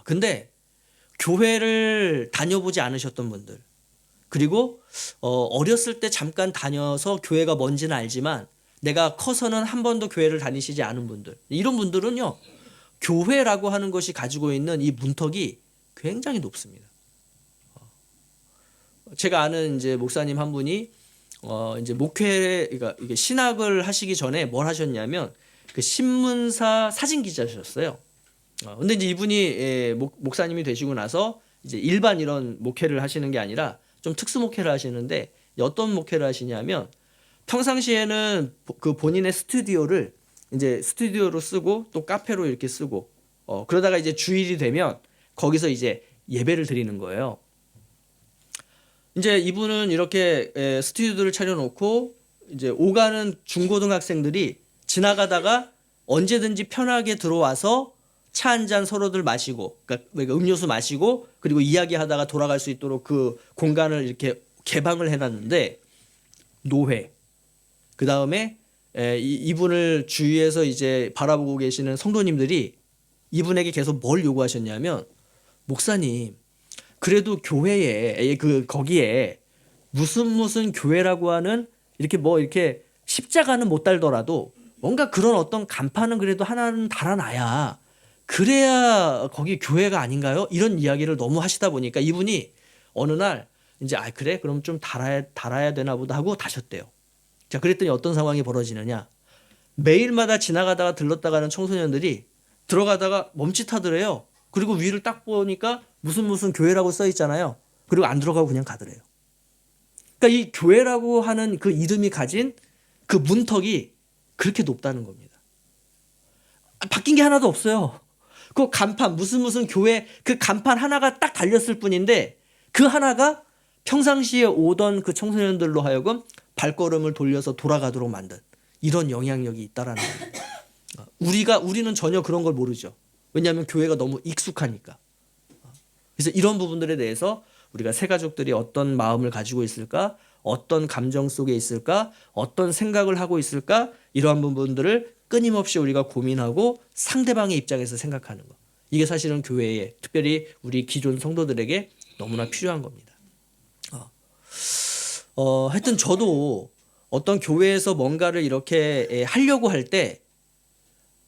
근데 교회를 다녀보지 않으셨던 분들, 그리고 어렸을 때 잠깐 다녀서 교회가 뭔지는 알지만 내가 커서는 한 번도 교회를 다니시지 않은 분들, 이런 분들은요, 교회라고 하는 것이 가지고 있는 이 문턱이 굉장히 높습니다. 제가 아는 이제 목사님 한 분이 이제 그러니까 이게 신학을 하시기 전에 뭘 하셨냐면 그 신문사 사진 기자셨어요. 근데 이제 이분이 목사님이 되시고 나서 이제 일반 이런 목회를 하시는 게 아니라 좀 특수 목회를 하시는데, 어떤 목회를 하시냐면 평상시에는 그 본인의 스튜디오를 이제 스튜디오로 쓰고 또 카페로 이렇게 쓰고 그러다가 이제 주일이 되면 거기서 이제 예배를 드리는 거예요. 이제 이분은 이렇게 스튜디오를 차려놓고 이제 오가는 중고등학생들이 지나가다가 언제든지 편하게 들어와서 차 한 잔 서로들 마시고, 그러니까 음료수 마시고, 그리고 이야기하다가 돌아갈 수 있도록 그 공간을 이렇게 개방을 해놨는데, 노회, 그 다음에 이분을 주위에서 이제 바라보고 계시는 성도님들이 이분에게 계속 뭘 요구하셨냐면, 목사님, 그래도 교회에 거기에 무슨 교회라고 하는 이렇게 뭐 이렇게 십자가는 못 달더라도 뭔가 그런 어떤 간판은 그래도 하나는 달아놔야 그래야 거기 교회가 아닌가요? 이런 이야기를 너무 하시다 보니까 이분이 어느 날 이제 그래 그럼 좀 달아야 되나 보다 하고 다셨대요. 자, 그랬더니 어떤 상황이 벌어지느냐? 매일마다 지나가다가 들렀다 가는 청소년들이 들어가다가 멈칫하더래요. 그리고 위를 딱 보니까 무슨 교회라고 써 있잖아요. 그리고 안 들어가고 그냥 가더래요. 그러니까 이 교회라고 하는 그 이름이 가진 그 문턱이 그렇게 높다는 겁니다. 바뀐 게 하나도 없어요. 그 간판 무슨 교회 그 간판 하나가 딱 달렸을 뿐인데 그 하나가 평상시에 오던 그 청소년들로 하여금 발걸음을 돌려서 돌아가도록 만든 이런 영향력이 있다라는 겁니다. 우리는 전혀 그런 걸 모르죠. 왜냐하면 교회가 너무 익숙하니까. 그래서 이런 부분들에 대해서 우리가 새 가족들이 어떤 마음을 가지고 있을까, 어떤 감정 속에 있을까, 어떤 생각을 하고 있을까, 이러한 부분들을 끊임없이 우리가 고민하고 상대방의 입장에서 생각하는 것. 이게 사실은 교회에, 특별히 우리 기존 성도들에게 너무나 필요한 겁니다. 하여튼 저도 어떤 교회에서 뭔가를 이렇게 하려고 할 때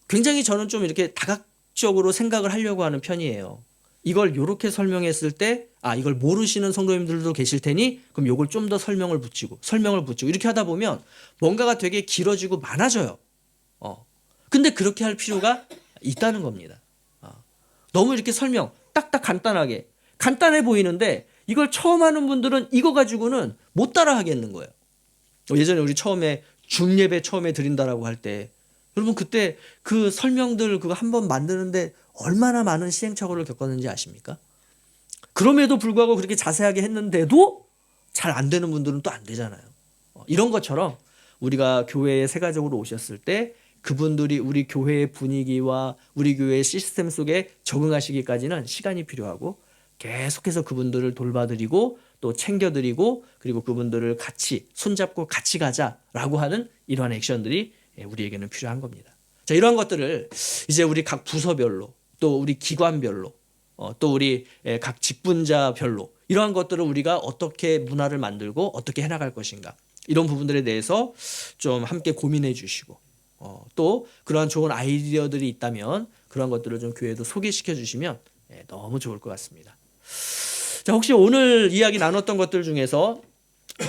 굉장히 저는 좀 이렇게 다각적으로 생각을 하려고 하는 편이에요. 이걸 이렇게 설명했을 때, 이걸 모르시는 성도님들도 계실 테니, 그럼 이걸 좀 더 설명을 붙이고, 이렇게 하다 보면 뭔가가 되게 길어지고 많아져요. 근데 그렇게 할 필요가 있다는 겁니다. 너무 이렇게 설명, 딱딱 간단해 보이는데, 이걸 처음 하는 분들은 이거 가지고는 못 따라 하겠는 거예요. 예전에 우리 처음에 중예배 처음에 드린다라고 할 때, 여러분 그때 그 설명들 그거 한번 만드는데 얼마나 많은 시행착오를 겪었는지 아십니까? 그럼에도 불구하고 그렇게 자세하게 했는데도 잘 안 되는 분들은 또 안 되잖아요. 이런 것처럼 우리가 교회에 새 가족으로 오셨을 때 그분들이 우리 교회의 분위기와 우리 교회의 시스템 속에 적응하시기까지는 시간이 필요하고 계속해서 그분들을 돌봐드리고 또 챙겨드리고 그리고 그분들을 같이 손잡고 같이 가자라고 하는 이러한 액션들이 우리에게는 필요한 겁니다. 자, 이러한 것들을 이제 우리 각 부서별로 또 우리 기관별로 또 우리 각 직분자별로 이러한 것들을 우리가 어떻게 문화를 만들고 어떻게 해나갈 것인가 이런 부분들에 대해서 좀 함께 고민해 주시고 또 그러한 좋은 아이디어들이 있다면 그런 것들을 좀 교회에도 소개시켜 주시면 너무 좋을 것 같습니다. 자, 혹시 오늘 이야기 나눴던 것들 중에서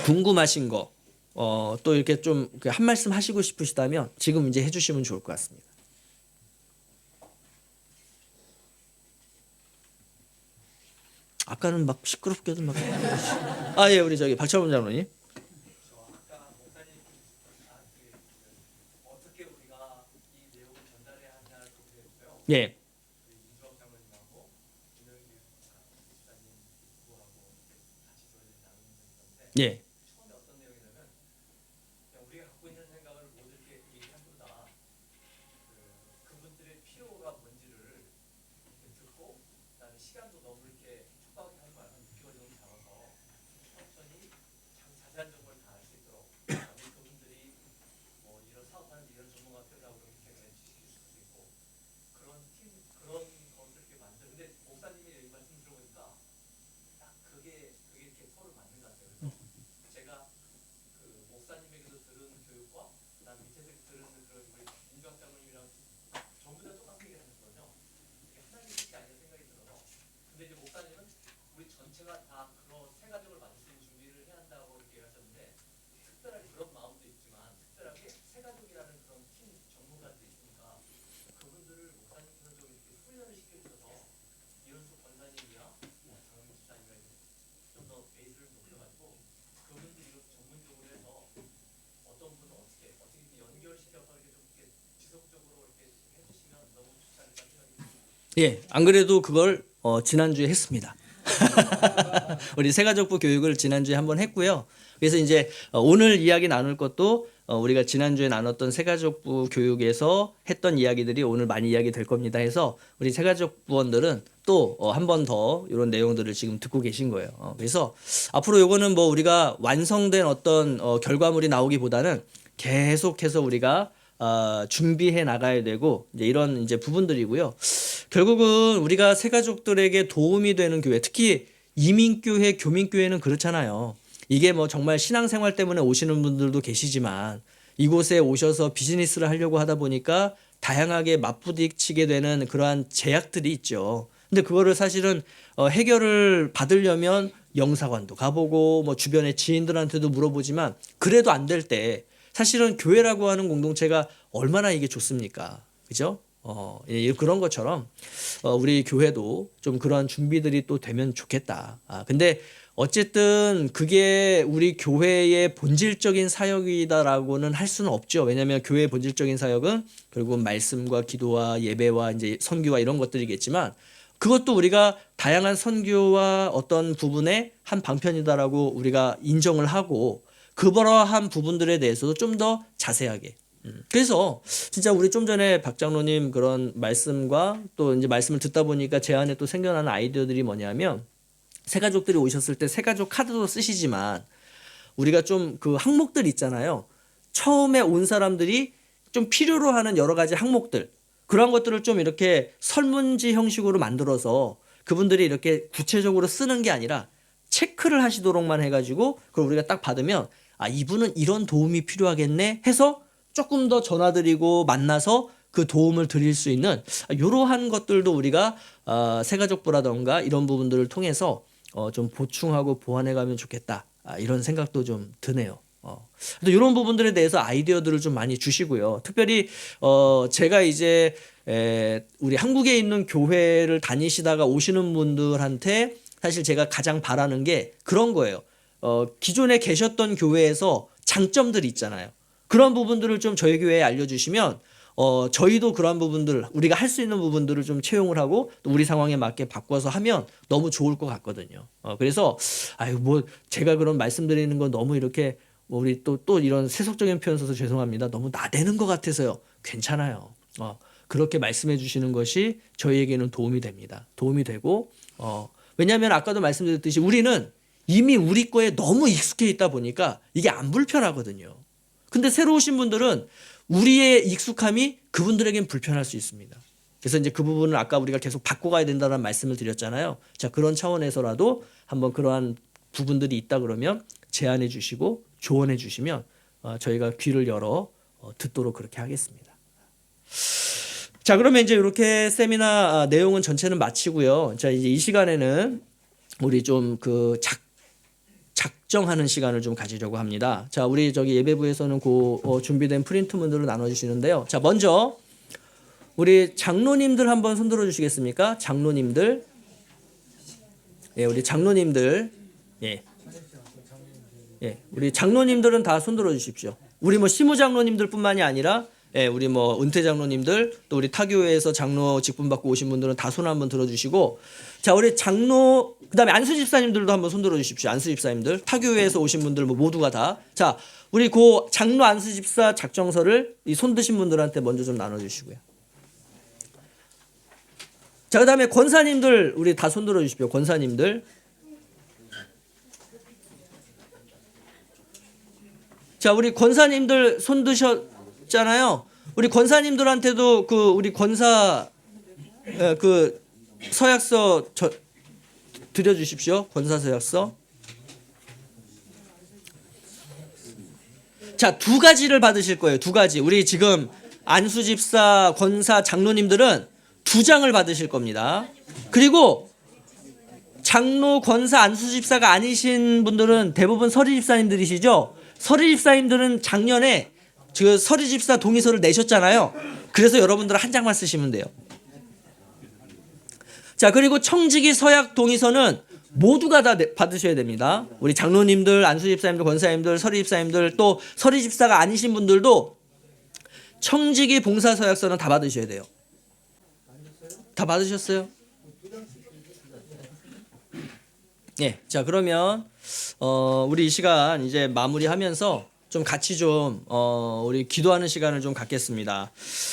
궁금하신 거 또 이렇게 좀 한 말씀 하시고 싶으시다면 지금 이제 해주시면 좋을 것 같습니다. 아까는 막 시끄럽게도 막 예, 우리 저기 박철원 장로님. 아까 목사님 어떻게 우리가 이 내용을 전달해야 하냐를 소개했어요. 예. 이주학 장로님하고 김영기 목사님 부부하고 같이 저희 나누는 건데 예. 처음에 어떤 내용이냐면 그냥 우리가 갖고 있는 생각을 모두 이렇게 얘기하기보다 그분들의 필요가 뭔지를 이렇게 듣고 그다음에 시간도 너무 이렇게 촉박하게 하지 말고 6개월 정도 잡아서 천천히 자세한 정보를 다 알 수 있도록 우리 그분들이 뭐 이런 사업하는 이런 전문 같으라고 이렇게 지식일 수도 있고 그런 그런 것을 이렇게 만드는데 목사님이 여기 말씀 들어보니까 딱 그게 이렇게 서로 맞는 것 같아요. 그래서 제가 그 목사님에게도 들은 교육과 그다음 밑에서 들은 그런 우리 민주학 장로님이랑 전부 다 똑같은 얘기를 하셨거든요. 이게 하나님의 뜻이 아니라 생각이 들어서 근데 이제 목사님은 우리 전체가 다 그런 새 가족을 만들 수 있는 준비를 해야 한다고 이렇게 하셨는데 특별하게 그런 마음도 있지만 특별하게 새 가족이라는 그런 팀 전문가들이 있으니까 그분들을 목사님께서 좀 이렇게 훈련을 시켜주셔서 이현수 권사님이랑 장로님 집사님이랑 좀 더 베이스를 높여가지고 그분들이 이거 전문적으로 해서 어떤 분은 어떻게 연결시켜서 이렇게 좀 이렇게 지속적으로 이렇게 해주시면 너무 좋지 않을까 생각이 듭니다. 예. 안 그래도 그걸 지난주에 했습니다. 우리 새가족부 교육을 지난주에 한번 했고요. 그래서 이제 오늘 이야기 나눌 것도 우리가 지난주에 나눴던 새가족부 교육에서 했던 이야기들이 오늘 많이 이야기 될 겁니다 해서 우리 새가족부원들은 또 한 번 더 이런 내용들을 지금 듣고 계신 거예요. 그래서 앞으로 요거는 뭐 우리가 완성된 어떤 결과물이 나오기보다는 계속해서 우리가 준비해 나가야 되고 이제 이런 이제 부분들이고요. 결국은 우리가 새가족들에게 도움이 되는 교회, 특히 이민교회, 교민교회는 그렇잖아요. 이게 뭐 정말 신앙생활 때문에 오시는 분들도 계시지만 이곳에 오셔서 비즈니스를 하려고 하다 보니까 다양하게 맞부딪히게 되는 그러한 제약들이 있죠. 근데 그거를 사실은 해결을 받으려면 영사관도 가보고 뭐 주변의 지인들한테도 물어보지만 그래도 안 될 때 사실은 교회라고 하는 공동체가 얼마나 이게 좋습니까? 그죠? 그런 것처럼 우리 교회도 좀 그러한 준비들이 또 되면 좋겠다. 근데 어쨌든 그게 우리 교회의 본질적인 사역이다라고는 할 수는 없죠. 왜냐하면 교회의 본질적인 사역은 결국은 말씀과 기도와 예배와 이제 선교와 이런 것들이겠지만 그것도 우리가 다양한 선교와 어떤 부분의 한 방편이다라고 우리가 인정을 하고 그러한 부분들에 대해서도 좀 더 자세하게. 그래서 진짜 우리 좀 전에 박 장로님 그런 말씀과 또 이제 말씀을 듣다 보니까 제 안에 또 생겨나는 아이디어들이 뭐냐면 새가족들이 오셨을 때 새가족 카드도 쓰시지만 우리가 좀 그 항목들 있잖아요. 처음에 온 사람들이 좀 필요로 하는 여러 가지 항목들 그런 것들을 좀 이렇게 설문지 형식으로 만들어서 그분들이 이렇게 구체적으로 쓰는 게 아니라 체크를 하시도록만 해가지고 그걸 우리가 딱 받으면 이분은 이런 도움이 필요하겠네 해서 조금 더 전화드리고 만나서 그 도움을 드릴 수 있는 이러한 것들도 우리가 새가족부라던가 이런 부분들을 통해서 좀 보충하고 보완해가면 좋겠다 이런 생각도 좀 드네요. 또 이런 부분들에 대해서 아이디어들을 좀 많이 주시고요. 특별히 제가 이제 우리 한국에 있는 교회를 다니시다가 오시는 분들한테 사실 제가 가장 바라는 게 그런 거예요. 기존에 계셨던 교회에서 장점들이 있잖아요. 그런 부분들을 좀 저희 교회에 알려주시면 저희도 그런 부분들 우리가 할 수 있는 부분들을 좀 채용을 하고 또 우리 상황에 맞게 바꿔서 하면 너무 좋을 것 같거든요. 그래서 뭐 제가 그런 말씀드리는 건 너무 이렇게 우리 또 이런 세속적인 표현 써서 죄송합니다. 너무 나대는 것 같아서요. 괜찮아요. 그렇게 말씀해 주시는 것이 저희에게는 도움이 됩니다. 도움이 되고 왜냐하면 아까도 말씀드렸듯이 우리는 이미 우리 거에 너무 익숙해 있다 보니까 이게 안 불편하거든요. 근데 새로 오신 분들은 우리의 익숙함이 그분들에겐 불편할 수 있습니다. 그래서 이제 그 부분을 아까 우리가 계속 바꿔가야 된다는 말씀을 드렸잖아요. 자, 그런 차원에서라도 한번 그러한 부분들이 있다 그러면 제안해 주시고 조언해 주시면 저희가 귀를 열어 듣도록 그렇게 하겠습니다. 자, 그러면 이제 이렇게 세미나 내용은 전체는 마치고요. 자, 이제 이 시간에는 우리 좀 그 작정하는 시간을 좀 가지려고 합니다. 자, 우리 저기 예배부에서는 준비된 프린트문들을 나눠주시는데요. 자, 먼저 우리 장로님들 한번 손들어 주시겠습니까? 장로님들. 예, 우리 장로님들. 예, 우리 장로님들은 다 손들어 주십시오. 우리 뭐 시무 장로님들뿐만이 아니라 우리 뭐 은퇴 장로님들 또 우리 타교회에서 장로 직분 받고 오신 분들은 다 손 한번 들어주시고 자 우리 장로 그다음에 안수 집사님들도 한번 손 들어주십시오. 안수 집사님들 타교회에서 오신 분들 뭐 모두가 다 자 우리 그 장로 안수 집사 작정서를 이 손 드신 분들한테 먼저 좀 나눠주시고요. 자 그다음에 권사님들 우리 다 손 들어주십시오. 권사님들. 자 우리 권사님들 손 드셨잖아요. 우리 권사님들한테도 그 우리 권사 그 서약서 드려주십시오. 권사 서약서. 자, 두 가지를 받으실 거예요. 두 가지. 우리 지금 안수집사, 권사, 장로님들은 2장을 받으실 겁니다. 그리고 장로, 권사, 안수집사가 아니신 분들은 대부분 서리집사님들이시죠. 서리집사님들은 작년에 그 서리집사 동의서를 내셨잖아요. 그래서 여러분들은 한 장만 쓰시면 돼요. 자 그리고 청지기 서약 동의서는 모두가 다 받으셔야 됩니다. 우리 장로님들, 안수집사님들, 권사님들, 서리집사님들 또 서리집사가 아니신 분들도 청지기 봉사서약서는 다 받으셔야 돼요. 다 받으셨어요? 네, 자 그러면 우리 이 시간 이제 마무리하면서 좀 같이 좀 우리 기도하는 시간을 좀 갖겠습니다.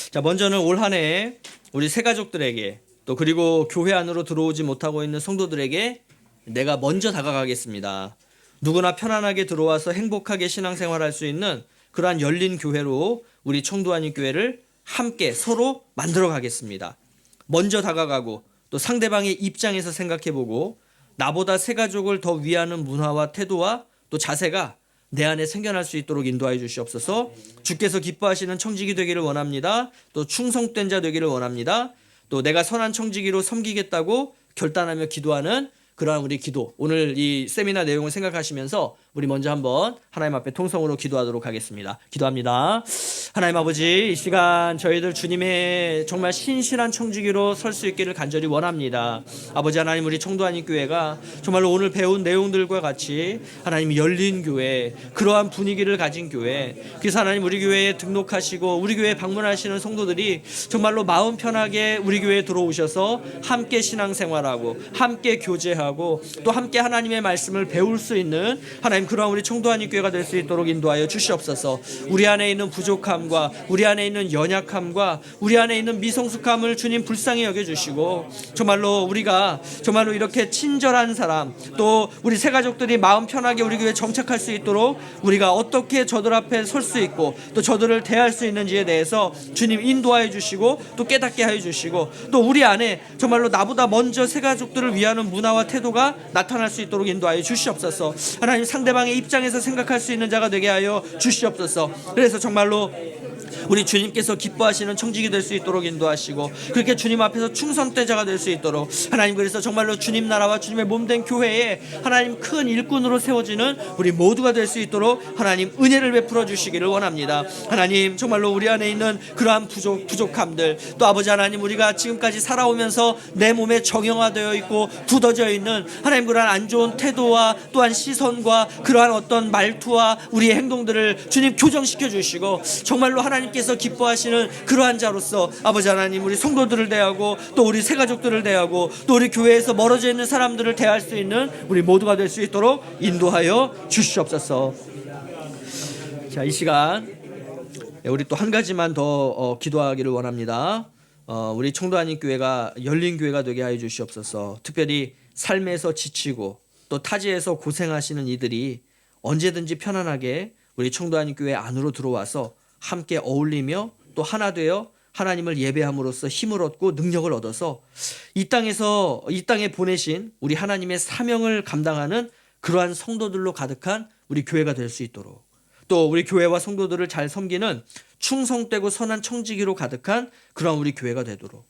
자 먼저는 올 한 해 우리 새 가족들에게 또 그리고 교회 안으로 들어오지 못하고 있는 성도들에게 내가 먼저 다가가겠습니다. 누구나 편안하게 들어와서 행복하게 신앙생활할 수 있는 그러한 열린 교회로 우리 청도하니 교회를 함께 서로 만들어 가겠습니다. 먼저 다가가고 또 상대방의 입장에서 생각해보고 나보다 새 가족을 더 위하는 문화와 태도와 또 자세가 내 안에 생겨날 수 있도록 인도하여 주시옵소서. 주께서 기뻐하시는 청지기 되기를 원합니다. 또 충성된 자 되기를 원합니다. 또 내가 선한 청지기로 섬기겠다고 결단하며 기도하는 그러한 우리 기도, 오늘 이 세미나 내용을 생각하시면서 우리 먼저 한번 하나님 앞에 통성으로 기도하도록 하겠습니다. 기도합니다. 하나님 아버지, 이 시간 저희들 주님의 정말 신실한 청지기로 설 수 있기를 간절히 원합니다. 아버지 하나님, 우리 청도하니 교회가 정말로 오늘 배운 내용들과 같이 하나님 열린 교회, 그러한 분위기를 가진 교회, 그래서 하나님 우리 교회에 등록하시고 우리 교회에 방문하시는 성도들이 정말로 마음 편하게 우리 교회에 들어오셔서 함께 신앙생활하고 함께 교제하고 또 함께 하나님의 말씀을 배울 수 있는 하나님 그러한 우리 청도하니 교회가 될 수 있도록 인도하여 주시옵소서. 우리 안에 있는 부족함과 우리 안에 있는 연약함과 우리 안에 있는 미성숙함을 주님 불쌍히 여겨주시고 정말로 우리가 정말로 이렇게 친절한 사람 또 우리 새 가족들이 마음 편하게 우리 교회에 정착할 수 있도록 우리가 어떻게 저들 앞에 설 수 있고 또 저들을 대할 수 있는지에 대해서 주님 인도하여 주시고 또 깨닫게 하여 주시고 또 우리 안에 정말로 나보다 먼저 새 가족들을 위하는 문화와 태도가 나타날 수 있도록 인도하여 주시옵소서. 하나님 상대방의 입장에서 생각할 수 있는 자가 되게 하여 주시옵소서. 그래서 정말로 우리 주님께서 기뻐하시는 청지기 될 수 있도록 인도하시고 그렇게 주님 앞에서 충성된 자가 될 수 있도록 하나님, 그래서 정말로 주님 나라와 주님의 몸된 교회에 하나님 큰 일꾼으로 세워지는 우리 모두가 될 수 있도록 하나님 은혜를 베풀어 주시기를 원합니다. 하나님 정말로 우리 안에 있는 그러한 부족함들 또 아버지 하나님, 우리가 지금까지 살아오면서 내 몸에 정형화되어 있고 굳어져 있는 하나님 그러한 안 좋은 태도와 또한 시선과 그러한 어떤 말투와 우리의 행동들을 주님 교정시켜 주시고 정말로 하나님께서 기뻐하시는 그러한 자로서 아버지 하나님 우리 성도들을 대하고 또 우리 새 가족들을 대하고 또 우리 교회에서 멀어져 있는 사람들을 대할 수 있는 우리 모두가 될 수 있도록 인도하여 주시옵소서. 자, 이 시간 우리 또 한 가지만 더 기도하기를 원합니다. 우리 청도하니 교회가 열린 교회가 되게 하여 주시옵소서. 특별히 삶에서 지치고 또 타지에서 고생하시는 이들이 언제든지 편안하게 우리 청도하니 교회 안으로 들어와서 함께 어울리며 또 하나 되어 하나님을 예배함으로써 힘을 얻고 능력을 얻어서 이 땅에 보내신 우리 하나님의 사명을 감당하는 그러한 성도들로 가득한 우리 교회가 될 수 있도록, 또 우리 교회와 성도들을 잘 섬기는 충성되고 선한 청지기로 가득한 그러한 우리 교회가 되도록,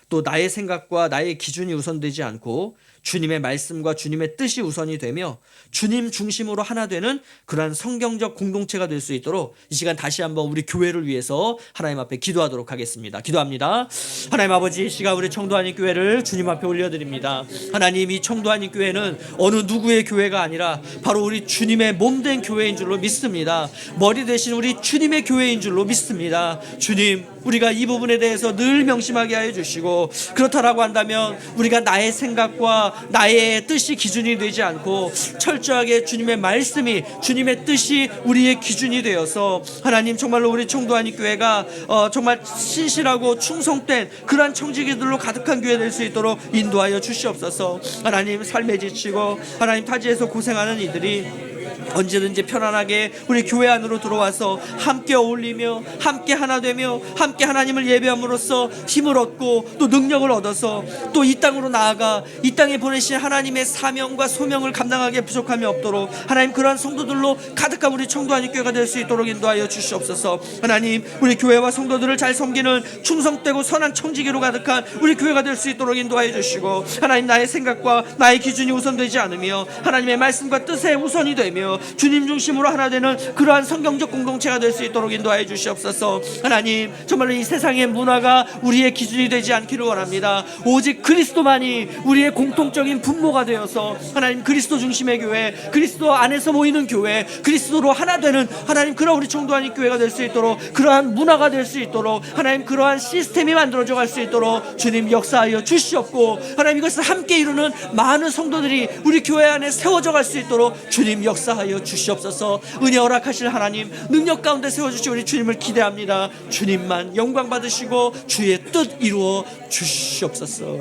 또 나의 생각과 나의 기준이 우선되지 않고 주님의 말씀과 주님의 뜻이 우선이 되며 주님 중심으로 하나 되는 그러한 성경적 공동체가 될 수 있도록 이 시간 다시 한번 우리 교회를 위해서 하나님 앞에 기도하도록 하겠습니다. 기도합니다. 하나님 아버지, 이 시간 우리 청도하니 교회를 주님 앞에 올려드립니다. 하나님, 이 청도하니 교회는 어느 누구의 교회가 아니라 바로 우리 주님의 몸된 교회인 줄로 믿습니다. 머리 대신 우리 주님의 교회인 줄로 믿습니다. 주님, 우리가 이 부분에 대해서 늘 명심하게 하여 주시고, 그렇다라고 한다면 우리가 나의 생각과 나의 뜻이 기준이 되지 않고 철저하게 주님의 말씀이, 주님의 뜻이 우리의 기준이 되어서 하나님 정말로 우리 청도하니 교회가 정말 신실하고 충성된 그러한 청지기들로 가득한 교회 될 수 있도록 인도하여 주시옵소서. 하나님, 삶에 지치고 하나님 타지에서 고생하는 이들이 언제든지 편안하게 우리 교회 안으로 들어와서 함께 어울리며 함께 하나 되며 함께 하나님을 예배함으로써 힘을 얻고 또 능력을 얻어서 또 이 땅으로 나아가 이 땅에 보내신 하나님의 사명과 소명을 감당하기에 부족함이 없도록 하나님 그러한 성도들로 가득한 우리 청도하니 교회가 될 수 있도록 인도하여 주시옵소서. 하나님, 우리 교회와 성도들을 잘 섬기는 충성되고 선한 청지기로 가득한 우리 교회가 될 수 있도록 인도하여 주시고, 하나님 나의 생각과 나의 기준이 우선되지 않으며 하나님의 말씀과 뜻에 우선이 되며 주시옵소서. 주님 중심으로 하나 되는 그러한 성경적 공동체가 될 수 있도록 인도하여 주시옵소서. 하나님, 정말로 이 세상의 문화가 우리의 기준이 되지 않기를 원합니다. 오직 그리스도만이 우리의 공통적인 분모가 되어서 하나님, 그리스도 중심의 교회, 그리스도 안에서 모이는 교회, 그리스도로 하나 되는 하나님, 그런 우리 청도하는 교회가 될 수 있도록, 그러한 문화가 될 수 있도록, 하나님, 그러한 시스템이 만들어져 갈 수 있도록 주님 역사하여 주시옵고, 하나님, 이것을 함께 이루는 많은 성도들이 우리 교회 안에 세워져 갈 수 있도록 주님 역사하여 주시옵소서. 은혜 허락하실 하나님, 능력 가운데 세워주시 우리 주님을 기대합니다. 주님만 영광 받으시고 주의 뜻 이루어 주시옵소서.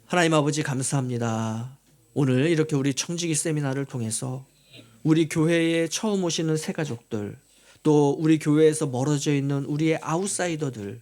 하나님 아버지, 감사합니다. 오늘 이렇게 우리 청지기 세미나를 통해서 우리 교회에 처음 오시는 새 가족들, 또 우리 교회에서 멀어져 있는 우리의 아웃사이더들,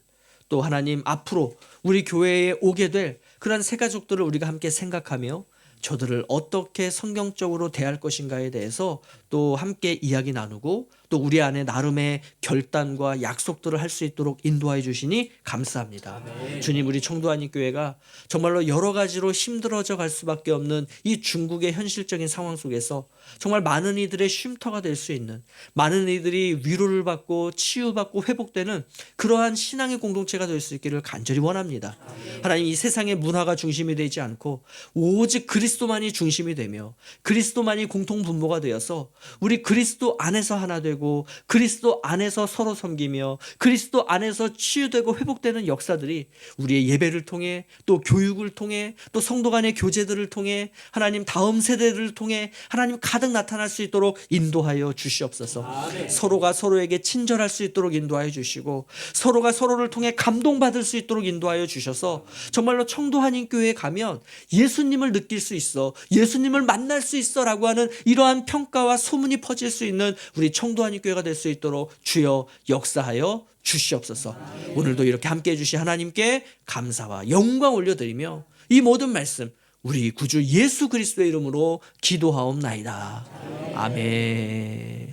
또 하나님, 앞으로 우리 교회에 오게 될 그런 새 가족들을 우리가 함께 생각하며 저들을 어떻게 성경적으로 대할 것인가에 대해서 또 함께 이야기 나누고, 또 우리 안에 나름의 결단과 약속들을 할 수 있도록 인도하여 주시니 감사합니다. 주님, 우리 청도하니 교회가 정말로 여러 가지로 힘들어져 갈 수밖에 없는 이 중국의 현실적인 상황 속에서 정말 많은 이들의 쉼터가 될 수 있는, 많은 이들이 위로를 받고 치유받고 회복되는 그러한 신앙의 공동체가 될 수 있기를 간절히 원합니다. 하나님, 이 세상의 문화가 중심이 되지 않고 오직 그리스도만이 중심이 되며 그리스도만이 공통 분모가 되어서 우리 그리스도 안에서 하나 되고, 그리스도 안에서 서로 섬기며 그리스도 안에서 치유되고 회복되는 역사들이 우리의 예배를 통해, 또 교육을 통해, 또 성도 간의 교제들을 통해, 하나님, 다음 세대들을 통해 하나님 가득 나타날 수 있도록 인도하여 주시옵소서. 서로가 서로에게 친절할 수 있도록 인도하여 주시고, 서로가 서로를 통해 감동받을 수 있도록 인도하여 주셔서 정말로 청도 한인교회에 가면 예수님을 느낄 수 있어, 예수님을 만날 수 있어 라고 하는 이러한 평가와 소문이 퍼질 수 있는 우리 청도 한인교회가 될 수 있도록 주여 역사하여 주시옵소서. 오늘도 이렇게 함께 해주신 하나님께 감사와 영광 올려드리며 이 모든 말씀 우리 구주 예수 그리스도의 이름으로 기도하옵나이다. 아멘.